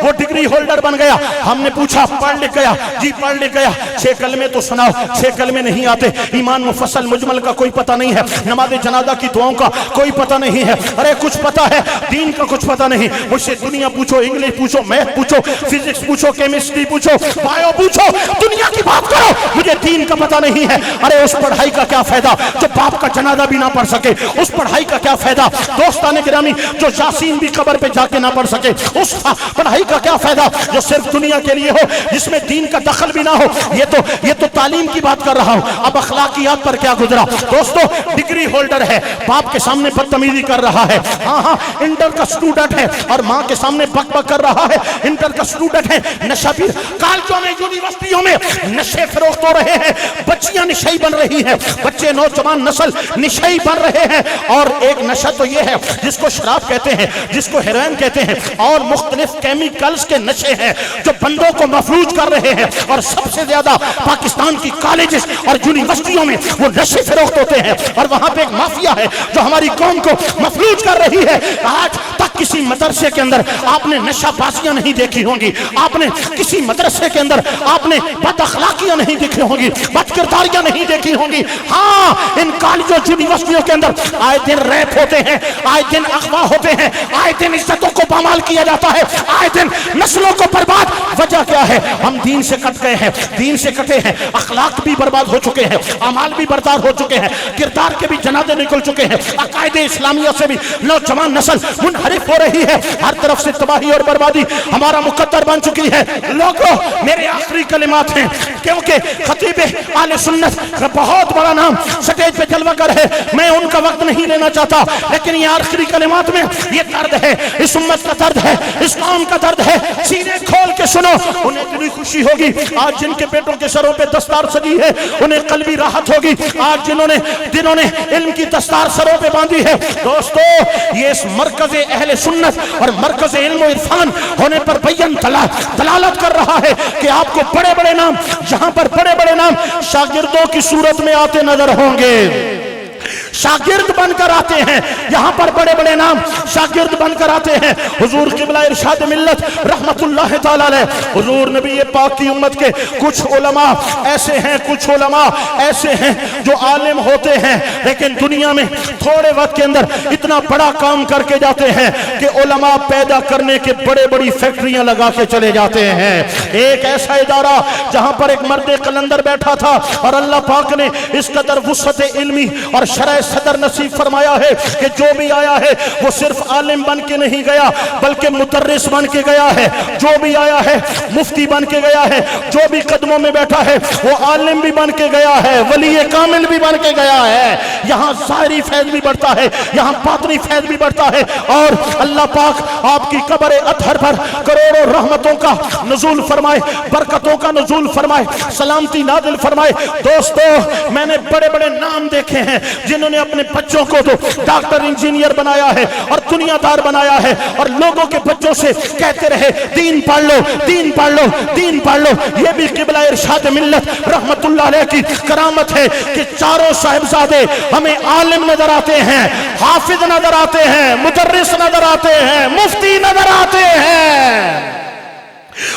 وہ ڈگری ہولڈر بن گیا. ہم نے پوچھا پڑھ لکھ گیا؟ جی پڑھ لکھ گیا. 6 کلمے تو سناؤ. 6 کلمے نہیں آتے. ایمان مفصل مجمل کا کوئی پتہ نہیں ہے, نماز جنازہ کی دعاؤں کا کوئی پتہ نہیں ہے. ارے کچھ پتہ ہے, دین کا کچھ پتہ نہیں. مجھ سے دنیا پوچھو, انگلش پوچھو, میتھ پوچھو, فزکس پوچھو, کیمسٹری پوچھو, بایو پوچھو, دنیا کی بات کرو, مجھے دین کا پتہ نہیں ہے. ارے اس پڑھائی کا کیا فائدہ جو باپ کا جنازہ بھی نہ پڑھ سکے؟ اس پڑھائی کا کیا فائدہ دوستان گرامی جو یاسین بھی قبر پہ جا کے نہ پڑھ سکے؟ اس پڑھائی کا کیا فائدہ جو صرف دنیا کے لیے ہو, جس میں دین کا دخل بھی نہ ہو؟ یہ تو تعلیم کی بات کر رہا ہوں. اب اخلاقیات پر کیا گزرا دوستو؟ ڈگری ہولڈر ہے, باپ کے سامنے بدتمیزی کر رہا ہے. ہاں انٹر کا اسٹوڈنٹ ہے اور ماں کے سامنے بک بک کر رہا ہے. انٹر کا اسٹوڈنٹ ہے, نشہ بھی, کالجوں میں, یونیورسٹیوں میں نشے فروخت ہو رہے ہیں, بچیاں نشئی بن رہی ہیں, بچے نوجوان نسل نشئی بن رہے ہیں. اور ایک نشہ تو یہ ہے جس کو شراب کہتے ہیں, جس کو ہیروئن کہتے ہیں, اور مختلف کیمیکلز کے نشے ہیں جو بندوں کو مفلوج کر رہے ہیں. اور سب سے زیادہ پاکستان کی کالجز اور یونیورسٹیوں میں وہ نشے فروخت ہوتے ہیں, اور وہاں پہ ایک مافیا ہے جو ہماری قوم کو مفلوج کر رہی ہے. آج تک کسی مدرسے کے اندر آپ نے نشہ بازیاں نہیں دیکھی ہوں گی, آپ نے کسی مدرسے کے اندر آپ نے بد اخلاقیاں نہیں دیکھی ہوں گی, بد کرداریاں نہیں دیکھی ہوں گی. ہاں ان کالجوں یونیورسٹیوں کے اندر آئے دن ریپ ہوتے ہیں, آئے دن اغوا ہوتے ہیں, آئے دن عزتوں کو پامال کیا جاتا ہے, آئے دن نسلوں کو برباد. وجہ کیا ہے؟ ہم دین سے کٹ گئے ہیں, دین سے کٹے ہیں, اخلاق بھی برباد ہو چکے ہیں, اعمال بھی برباد ہو چکے ہیں, کردار کے بھی جنازے نکل چکے ہیں, عقائد اسلامیہ سے بھی نوجوان نسل منحرف ہو رہی ہے, ہر طرف سے تباہی اور بربادی ہمارا مقدر بن چکی ہے. لوگوں میرے آخری کلمات ہیں, کیونکہ خطیب اہل سنت کا بہت بڑا نام سٹیج پہ جلوہ گر ہے, میں ان کا وقت نہیں لینا چاہتا, لیکن یہ آخری کلمات میں یہ درد ہے, اس امت کا درد ہے, اس قوم کا درد ہے, سینے کھول کے سنو. انہیں اتنی خوشی ہوگی آج جن کے بیٹوں کے سروں پہ دستار سجی ہے, انہیں قلبی راحت ہوگی آج جنہوں نے علم کی دستار سروں پہ باندھی ہے. دوستو یہ اس مرکز اہل سنت اور مرکز علم و عرفان ہونے پر بیان دلالت کر رہا ہے کہ آپ کو بڑے بڑے نام, جہاں پر بڑے بڑے نام شاگردوں کی صورت میں آتے نظر ہوں گے, شاگرد بن کر آتے ہیں, یہاں پر بڑے بڑے نام شاگرد بن کر آتے ہیں. حضور قبلہ ارشاد ملت رحمت اللہ تعالی علیہ, حضور نبی پاک کی امت کے کچھ علماء ایسے ہیں, کچھ علماء ایسے ہیں جو عالم ہوتے ہیں لیکن دنیا میں تھوڑے وقت کے اندر اتنا بڑا کام کر کے جاتے ہیں کہ علماء پیدا کرنے کے بڑے بڑی فیکٹریاں لگا کے چلے جاتے ہیں. ایک ایسا ادارہ جہاں پر ایک مرد قلندر بیٹھا تھا اور اللہ پاک نے اس قدر وسعت علمی اور شرح صدر نصیب فرمایا ہے کہ جو بھی آیا ہے وہ صرف عالم بن کے نہیں گیا بلکہ مدرس بن کے گیا ہے, جو بھی آیا ہے مفتی بن کے گیا ہے, جو بھی قدموں میں بیٹھا ہے وہ عالم بھی بن کے گیا ہے, ولی کامل بھی بن کے گیا ہے. یہاں ظاہری فیض بھی بڑھتا ہے, یہاں باطنی فیض بھی بڑھتا ہے, اور اللہ پاک آپ کی قبر اطہر پر کروڑوں رحمتوں کا نزول فرمائے, برکتوں کا نزول فرمائے, سلامتی نازل فرمائے. دوستو میں نے بڑے بڑے نام دیکھے ہیں جنہوں نے اپنے بچوں کو تو ڈاکٹر انجینئر بنایا ہے اور دنیا دار بنایا ہے, اور لوگوں کے بچوں سے کہتے رہے دین پڑھ لو, دین پڑھ لو, دین پڑھ لو. یہ بھی قبلہ ارشاد ملت رحمت اللہ علیہ کی کرامت ہے کہ چاروں صاحبزادے ہمیں عالم نظر آتے ہیں, حافظ نظر آتے ہیں, مدرس نظر آتے ہیں, مفتی نظر آتے ہیں.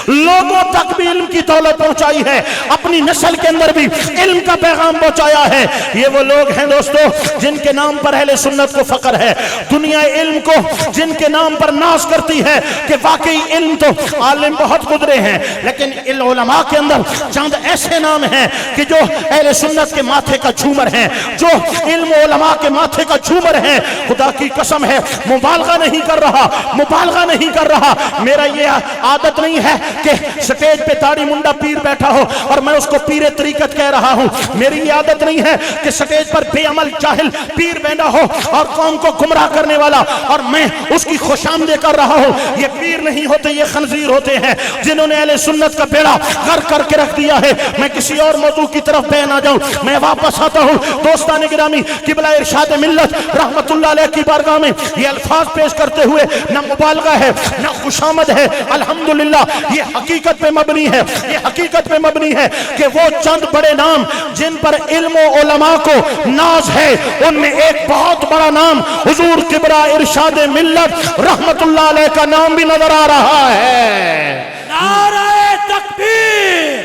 لوگوں تک بھی علم کی دولت پہنچائی ہے, اپنی نسل کے اندر بھی علم کا پیغام پہنچایا ہے. یہ وہ لوگ ہیں دوستو جن کے نام پر اہل سنت کو فخر ہے, دنیا علم کو جن کے نام پر ناز کرتی ہے کہ واقعی علم تو عالم بہت گزرے ہیں, لیکن علماء کے اندر چند ایسے نام ہیں کہ جو اہل سنت کے ماتھے کا جھومر ہیں, جو علم و علماء کے ماتھے کا جھومر ہیں. خدا کی قسم ہے, مبالغہ نہیں کر رہا, مبالغہ نہیں کر رہا. میرا یہ عادت نہیں ہے کہ سٹیج پہ داڑھی منڈا پیر بیٹھا ہو اور میں اس کو پیر طریقت کہہ رہا ہوں. میری یہ عادت نہیں ہے کہ سٹیج پر بے عمل جاہل پیر بیٹھا ہو اور قوم کو گمراہ کرنے والا اور میں اس کی خوش آمدید کر رہا ہوں. یہ پیر نہیں ہوتے, یہ خنزیر ہوتے ہیں جنہوں نے اہل سنت کا بیڑا غرق کر کے رکھ دیا ہے. میں کسی اور موضوع کی طرف بے نہ جاؤں, میں واپس آتا ہوں. دوستان گرامی, قبلہ ارشاد ملت رحمت اللہ علیہ کی بارگاہ میں یہ الفاظ پیش کرتے ہوئے نہ مبالغہ ہے نہ خوشامد ہے, الحمدللہ یہ حقیقت پہ مبنی ہے, یہ حقیقت پہ مبنی ہے کہ وہ چند بڑے نام جن پر علم و علماء کو ناز ہے, ان میں ایک بہت بڑا نام حضور قبلہ ارشاد ملت رحمت اللہ علیہ کا نام بھی نظر آ رہا ہے. نعرہ تکبیر,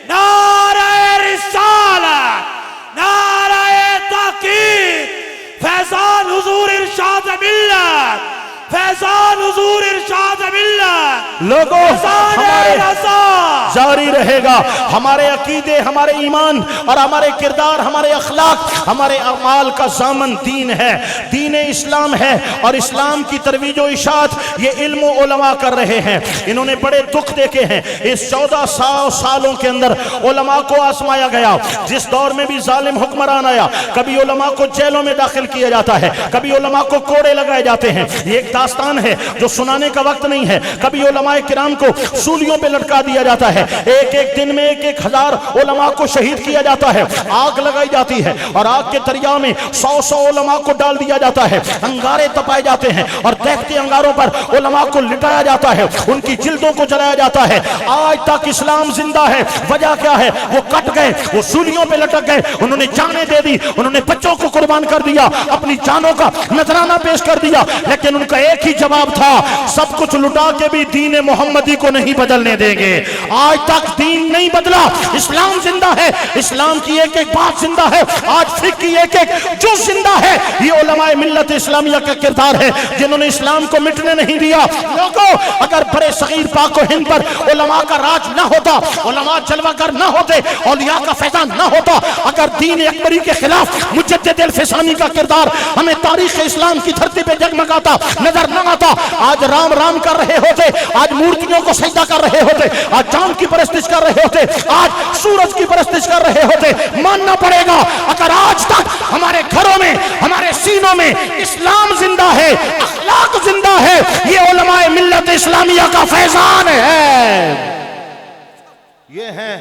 نعرہ رسالت, نعرہ تحقیق, فیضان حضور ارشاد ملت, فیضان حضور ارشاد ملت. لوگوں ہمارے جاری رہے گا, ہمارے عقیدے, ہمارے ایمان اور ہمارے کردار, ہمارے اخلاق, ہمارے اعمال کا ضامن دین ہے, دین اسلام ہے, اور اسلام کی ترویج و اشاعت یہ علم و علماء کر رہے ہیں. انہوں نے بڑے دکھ دیکھے ہیں. اس 1400 سالوں کے اندر علماء کو آزمایا گیا, جس دور میں بھی ظالم حکمران آیا, کبھی علماء کو جیلوں میں داخل کیا جاتا ہے, کبھی علماء کو کوڑے لگائے جاتے ہیں. یہ ایک داستان ہے جو سنانے کا وقت نہیں ہے. کبھی علماء کرام کو سولیوں پہ لٹکا دیا جاتا ہے, ایک ایک دن میں 1,000 علماء کو شہید کیا جاتا ہے, آگ لگائی جاتی ہے اور آگ کے دریا میں 100 علماء کو ڈال دیا جاتا ہے, انگارے تپائے جاتے ہیں اور دیکھتے انگاروں پر علماء کو لٹایا جاتا ہے, ان کی جلدوں کو جلایا جاتا ہے. آج تک اسلام زندہ ہے. وجہ کیا ہے؟ وہ کٹ گئے, وہ سولیوں پہ لٹک گئے, انہوں نے جانیں دے دی, انہوں نے بچوں کو قربان کر دیا, اپنی جانوں کا نذرانہ پیش کر دیا, لیکن ان کا ایک ہی جواب تھا, سب کچھ لٹا کے بھی دین محمدی کو نہیں بدلنے دیں گے. آج تک دین نہیں بدلا, اسلام زندہ ہے, اسلام کی ایک ایک بات زندہ ہے, آج فقہ کی ایک ایک جز زندہ ہے. یہ علماء ملت اسلامیہ کا کردار ہے جنہوں نے اسلام کو مٹنے نہیں دیا. لوگوں اگر برے صغیر پاک و ہند پر علماء کا راج نہ ہوتا, علماء جلوہ گر نہ ہوتے, اولیاء کا فیضان نہ ہوتا, اگر دین اکبری کے خلاف مجدد الفسانی کا کردار ہمیں تاریخ اسلام کی دھرتی پہ جگمگاتا نظر نہ آتا, آج رام رام کر رہے ہوتے, آج مورتیوں کو سجدہ کر رہے ہوتے, آج چاند کی پرستش کر رہے ہوتے, آج سورج کی پرستش کر رہے ہوتے. ماننا پڑے گا اگر آج تک ہمارے گھروں میں, ہمارے سینوں میں اسلام زندہ ہے, اخلاق زندہ ہے, یہ علماء ملت اسلامیہ کا فیضان ہے. یہ ہیں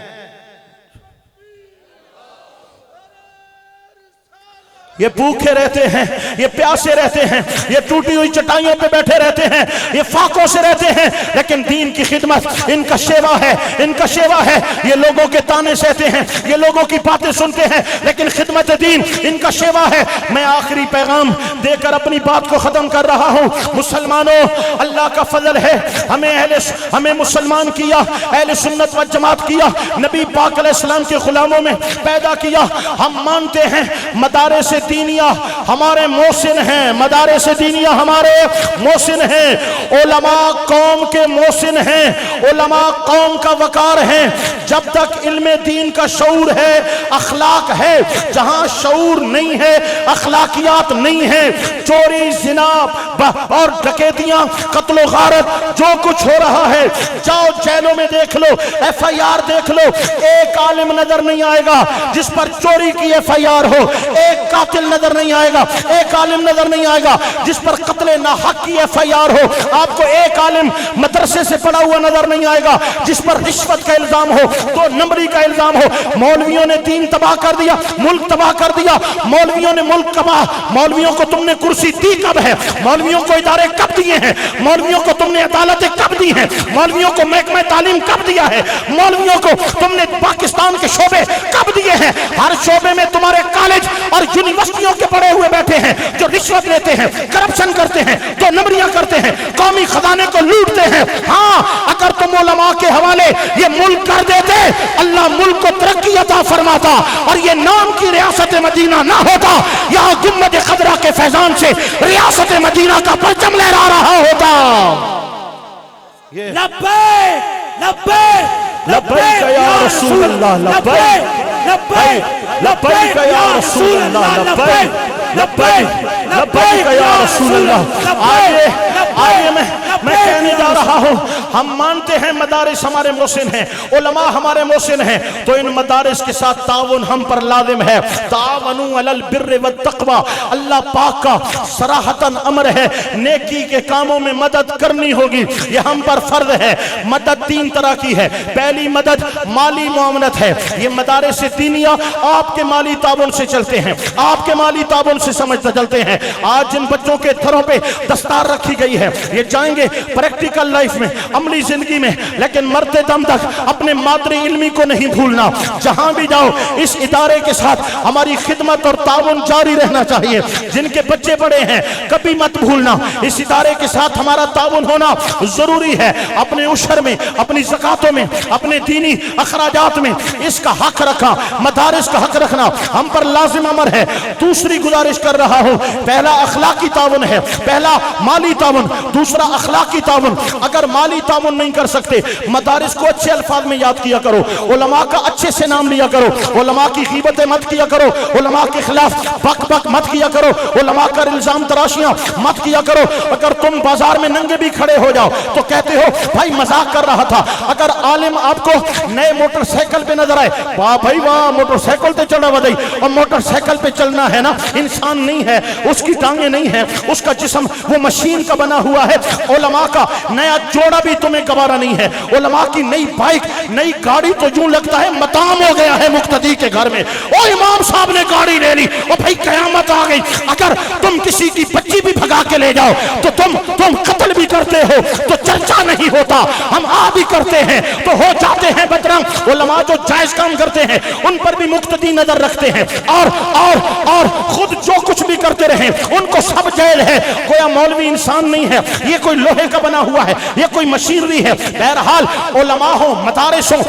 یہ بھوکے رہتے ہیں, یہ پیاسے رہتے ہیں, یہ ٹوٹی ہوئی چٹائیوں پہ بیٹھے رہتے ہیں, یہ فاقوں سے رہتے ہیں, لیکن دین کی خدمت ان کا شیوا ہے, ان کا شیوا ہے. یہ لوگوں کے تانے سہتے ہیں, یہ لوگوں کی باتیں سنتے ہیں, لیکن خدمت دین ان کا شیوا ہے. میں آخری پیغام دے کر اپنی بات کو ختم کر رہا ہوں. مسلمانوں, اللہ کا فضل ہے, ہمیں مسلمان کیا, اہل سنت و جماعت کیا, نبی پاک علیہ السلام کے غلاموں میں پیدا کیا. ہم مانتے ہیں مدارس دینیہ ہمارے محسن ہیں, مدارس دینیہ ہمارے محسن ہیں, علماء قوم کے محسن ہیں, علماء قوم کا وقار ہیں. جب تک علم دین کا شعور ہے, اخلاق ہے. جہاں شعور نہیں ہے, اخلاقیات نہیں ہے, چوری, زنا اور ڈکیتیاں, قتل و غارت, جو کچھ ہو رہا ہے, جاؤ جیلوں میں دیکھ لو, ایف آئی آر دیکھ لو, ایک عالم نظر نہیں آئے گا جس پر چوری کی ایف آئی آر ہو, ایک قاتل نظر نہیں آئے گا, ایک عالم نظر نہیں آئے گا جس پر قتل ناحق کی ایف آئی آر ہو. آپ کو ایک عالم مدرسے سے پڑھا ہوا نظر نہیں آئے گا جس پر رشوت کا الزام ہو, 2 نمبری کا الزام ہو. مولویوں نے دین تباہ کر دیا, ملک تباہ کر دیا, مولویوں نے ملک تباہ. مولویوں کو تم نے کرسی دی کب ہے, مولویوں کو ادارے کب دیے ہیں, مولویوں کو تم نے عدالتیں کب دی ہیں, مولویوں کو محکمہ تعلیم کب دیا ہے, مولویوں کو تم نے پاکستان کے شعبے کب دیے ہیں. ہر شعبے میں تمہارے کالج اور یونیورسٹیوں کے پڑے ہوئے بیٹھے ہیں جو رشوت لیتے ہیں, کرپشن کرتے ہیں, 2 نمبریاں کرتے ہیں, قومی خزانے کو لوٹتے ہیں. ہاں, اگر تم علماء کے حوالے یہ ملک کر دیتے, اللہ ملک کو ترقی عطا فرماتا, اور یہ نام کی ریاست مدینہ نہ ہوتا, یہاں گنبد خضرا کے فیضان سے ریاست مدینہ کا پرچم لہرا رہا ہوتا. لبیک لبیک لبیک یا رسول اللہ, لبیک لبیک یا رسول اللہ, لبیک لبیک لبیک یا رسول اللہ. آئیے میں کہنے جا رہا ہوں, ہم مانتے ہیں مدارس ہمارے محسن ہیں, علماء ہمارے محسن ہیں, تو ان مدارس کے ساتھ تعاون ہم پر لازم ہے. تعاونوا علی البر والتقوی, اللہ پاک کا صراحتاً امر ہے, نیکی کے کاموں میں مدد کرنی ہوگی, یہ ہم پر فرض ہے. مدد 3 طرح کی ہے. پہلی مدد مالی معاونت ہے. یہ مدارس دینیہ آپ کے مالی تعاون سے چلتے ہیں, آپ کے مالی تعاون سے سمجھتے چلتے ہیں. آج جن بچوں کے گھروں پہ دستار رکھی گئی ہے, یہ جائیں گے پریکٹیکل لائف میں, عملی زندگی میں, لیکن مرتے دم تک اپنے مادری علمی کو نہیں بھولنا. جہاں بھی جاؤ اس ادارے کے ساتھ ہماری خدمت اور تعاون جاری رہنا چاہیے. جن کے بچے بڑے ہیں کبھی مت بھولنا, اس ادارے کے ساتھ ہمارا تعاون ہونا ضروری ہے. اپنے عشر میں, اپنی زکاتوں میں, اپنے دینی اخراجات میں اس کا حق رکھا, مدارس کا حق رکھنا ہم پر لازم امر ہے. دوسری گزارش کر رہا ہوں, پہلا اخلاقی تعاون ہے, پہلا مالی تعاون, دوسرا اخلاقی تعاون. اگر مالی تعاون نہیں کر سکتے, مدارس کو اچھے الفاظ میں یاد کیا کرو, علماء کا اچھے سے نام لیا کرو, علماء کی غیبتیں مت کیا کرو, علماء کے خلاف بک بک مت کیا کرو, علماء کا الزام تراشیاں مت کیا کرو. اگر تم بازار میں ننگے بھی کھڑے ہو جاؤ تو کہتے ہو بھائی مذاق کر رہا تھا. اگر عالم آپ کو نئے موٹر سائیکل پہ نظر آئے, واہ بھائی واہ, موٹر سائیکل پہ چڑھا بدائی, اور موٹر سائیکل پہ چلنا ہے نا, انسان نہیں ہے, اس کی ٹانگیں نہیں ہیں, اس کا جسم وہ مشین کا بنا ہوا ہے. علماء کا نیا جوڑا بھی تمہیں گوارا نہیں ہے, علماء کی نئی بائک, نئی گاڑی تو یوں لگتا ہے مطام ہو گیا ہے مقتدی کے گھر میں. او امام صاحب نے گاڑی لے لی, او بھائی قیامت آ گئی. اگر تم کسی کی بچی بھی بھگا کے لے جاؤ تو تم قتل بھی کرتے ہو تو چرچا نہیں ہوتا, ہم بھی کرتے ہیں تو ہو جاتے ہیں بدرنگ. علماء جو جائز کام کرتے ہیں ان پر بھی مقتدی نظر رکھتے ہیں, اور خود جو کچھ بھی کرتے رہیں ان کو سب جیل ہے. کوئی مولوی انسان نہیں ہے, یہ کوئی لوہے کا بنا ہوا ہے, یہ کوئی مشینری ہے. بہرحال علماء ہوں, مدارس ہوں,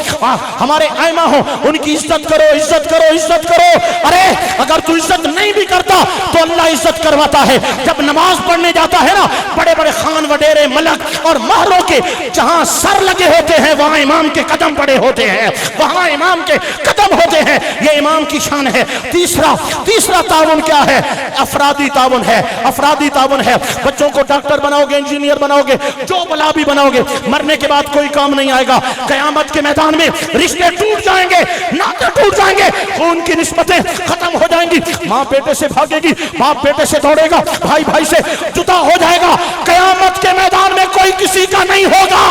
ہمارے ائمہ ہوں, ان کی عزت کرو, عزت کرو, عزت کرو. ارے اگر تو عزت نہیں بھی کرتا تو اللہ عزت کرواتا ہے. جب نماز پڑھنے جاتا ہے نا, بڑے بڑے خان وڈیرے, ملک اور مہروں کے جہاں سر لگے ہوتے ہیں وہاں امام کے قدم پڑے ہوتے ہیں، وہاں امام کے قدم ہوتے ہیں، یہ امام کی شان ہے۔ تیسرا تعاون کیا ہے؟ افرادی تعاون ہے، افرادی تعاون ہے۔ بچوں کو ڈاکٹر بناؤ گے، انجینئر بناؤ گے، جو بلا بھی بناؤ گے، مرنے کے بعد کوئی کام نہیں آئے گا۔ قیامت کے میدان میں رشتے ٹوٹ جائیں گے، ناطے ٹوٹ جائیں گے، خون کی نسبتیں ختم ہو جائیں گی، ماں بیٹے سے بھاگے گی، باپ بیٹے سے دوڑے گا، بھائی بھائی سے جدا ہو جائے گا۔ قیامت کے میدان میں کوئی کسی کا نہیں ہوگا۔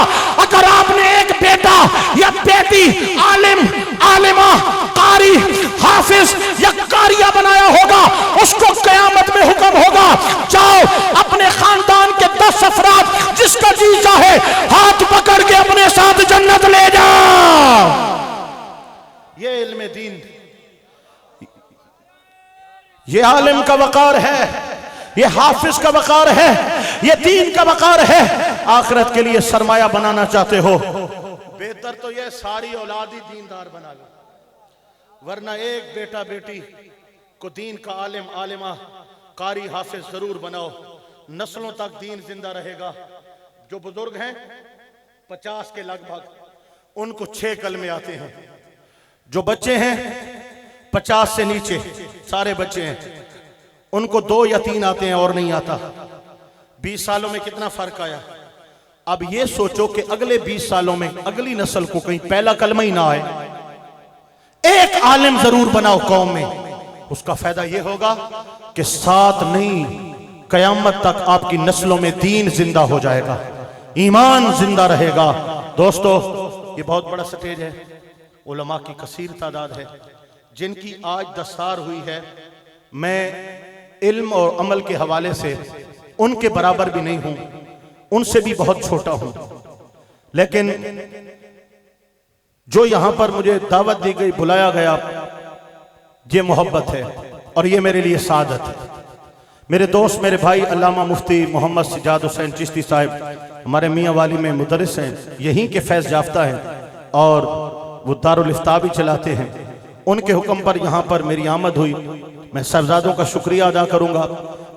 اگر آپ نے ایک بیٹا یا بیٹی عالم، عالمہ، قاری، حافظ یا قاریہ بنایا ہوگا، اس کو قیامت میں حکم ہوگا جاؤ اپنے خاندان کے 10 افراد جس کا جی چاہے ہاتھ پکڑ کے اپنے ساتھ جنت لے جاؤ۔ یہ علم دین، یہ عالم کا وقار ہے، یہ حافظ کا وقار ہے، یہ دین کا وقار ہے۔ آخرت کے لیے سرمایہ بنانا چاہتے ہو، بہتر تو یہ ساری اولاد ہی دیندار بنا لو، ورنہ ایک بیٹا بیٹی کو دین کا عالم، عالمہ، قاری، حافظ ضرور بناؤ، نسلوں تک دین زندہ رہے گا۔ جو بزرگ ہیں 50 کے لگ بھگ، ان کو 6 کلمے آتے ہیں۔ جو بچے ہیں 50 سے نیچے سارے بچے ہیں، ان کو 2 یا 3 آتے ہیں اور نہیں آتا۔ 20 سالوں میں کتنا فرق آیا؟ اب یہ سوچو کہ اگلے 20 سالوں میں اگلی نسل کو کہیں پہلا کلمہ ہی نہ آئے۔ ایک عالم ضرور بناؤ قوم میں، اس کا فائدہ یہ ہوگا کہ ساتھ نہیں قیامت تک آپ کی نسلوں میں دین زندہ ہو جائے گا، ایمان زندہ رہے گا۔ دوستو یہ بہت بڑا سٹیج ہے، علماء کی کثیر تعداد ہے جن کی آج دستار ہوئی ہے۔ میں علم اور عمل کے حوالے سے ان کے برابر بھی نہیں ہوں، ان سے بھی بہت چھوٹا ہوں، لیکن جو یہاں پر مجھے دعوت دی گئی، بلایا گیا، یہ محبت ہے اور یہ میرے لیے سعادت ہے۔ میرے دوست، میرے بھائی علامہ مفتی محمد سجاد حسین چشتی صاحب ہمارے میاں والی میں مدرس ہیں، یہیں کے فیض یافتہ ہیں اور وہ دارالافتاء بھی چلاتے ہیں۔ ان کے حکم پر یہاں پر میری آمد ہوئی۔ میں صاحبزادوں کا شکریہ ادا کروں گا،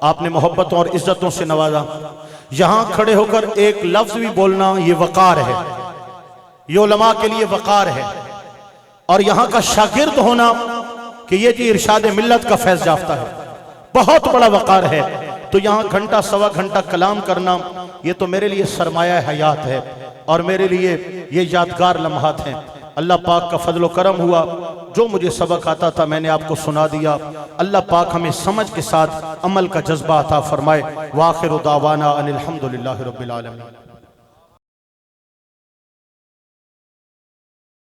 آپ نے محبتوں اور عزتوں سے نوازا۔ یہاں کھڑے ہو کر ایک لفظ بھی بولنا یہ وقار ہے، یہ علماء کے لیے وقار ہے، اور یہاں کا شاگرد ہونا کہ یہ جی ارشاد ملت کا فیض یافتہ ہے، بہت بڑا وقار ہے۔ تو یہاں گھنٹہ سوا گھنٹہ کلام کرنا یہ تو میرے لیے سرمایہ حیات ہے اور میرے لیے یہ یادگار لمحات ہیں۔ اللہ پاک کا فضل و کرم ہوا، جو مجھے سبق آتا تھا میں نے آپ کو سنا دیا۔ اللہ پاک ہمیں سمجھ کے ساتھ عمل کا جذبہ عطا فرمائے۔ وآخر دعوانا ان الحمدللہ رب العالمین۔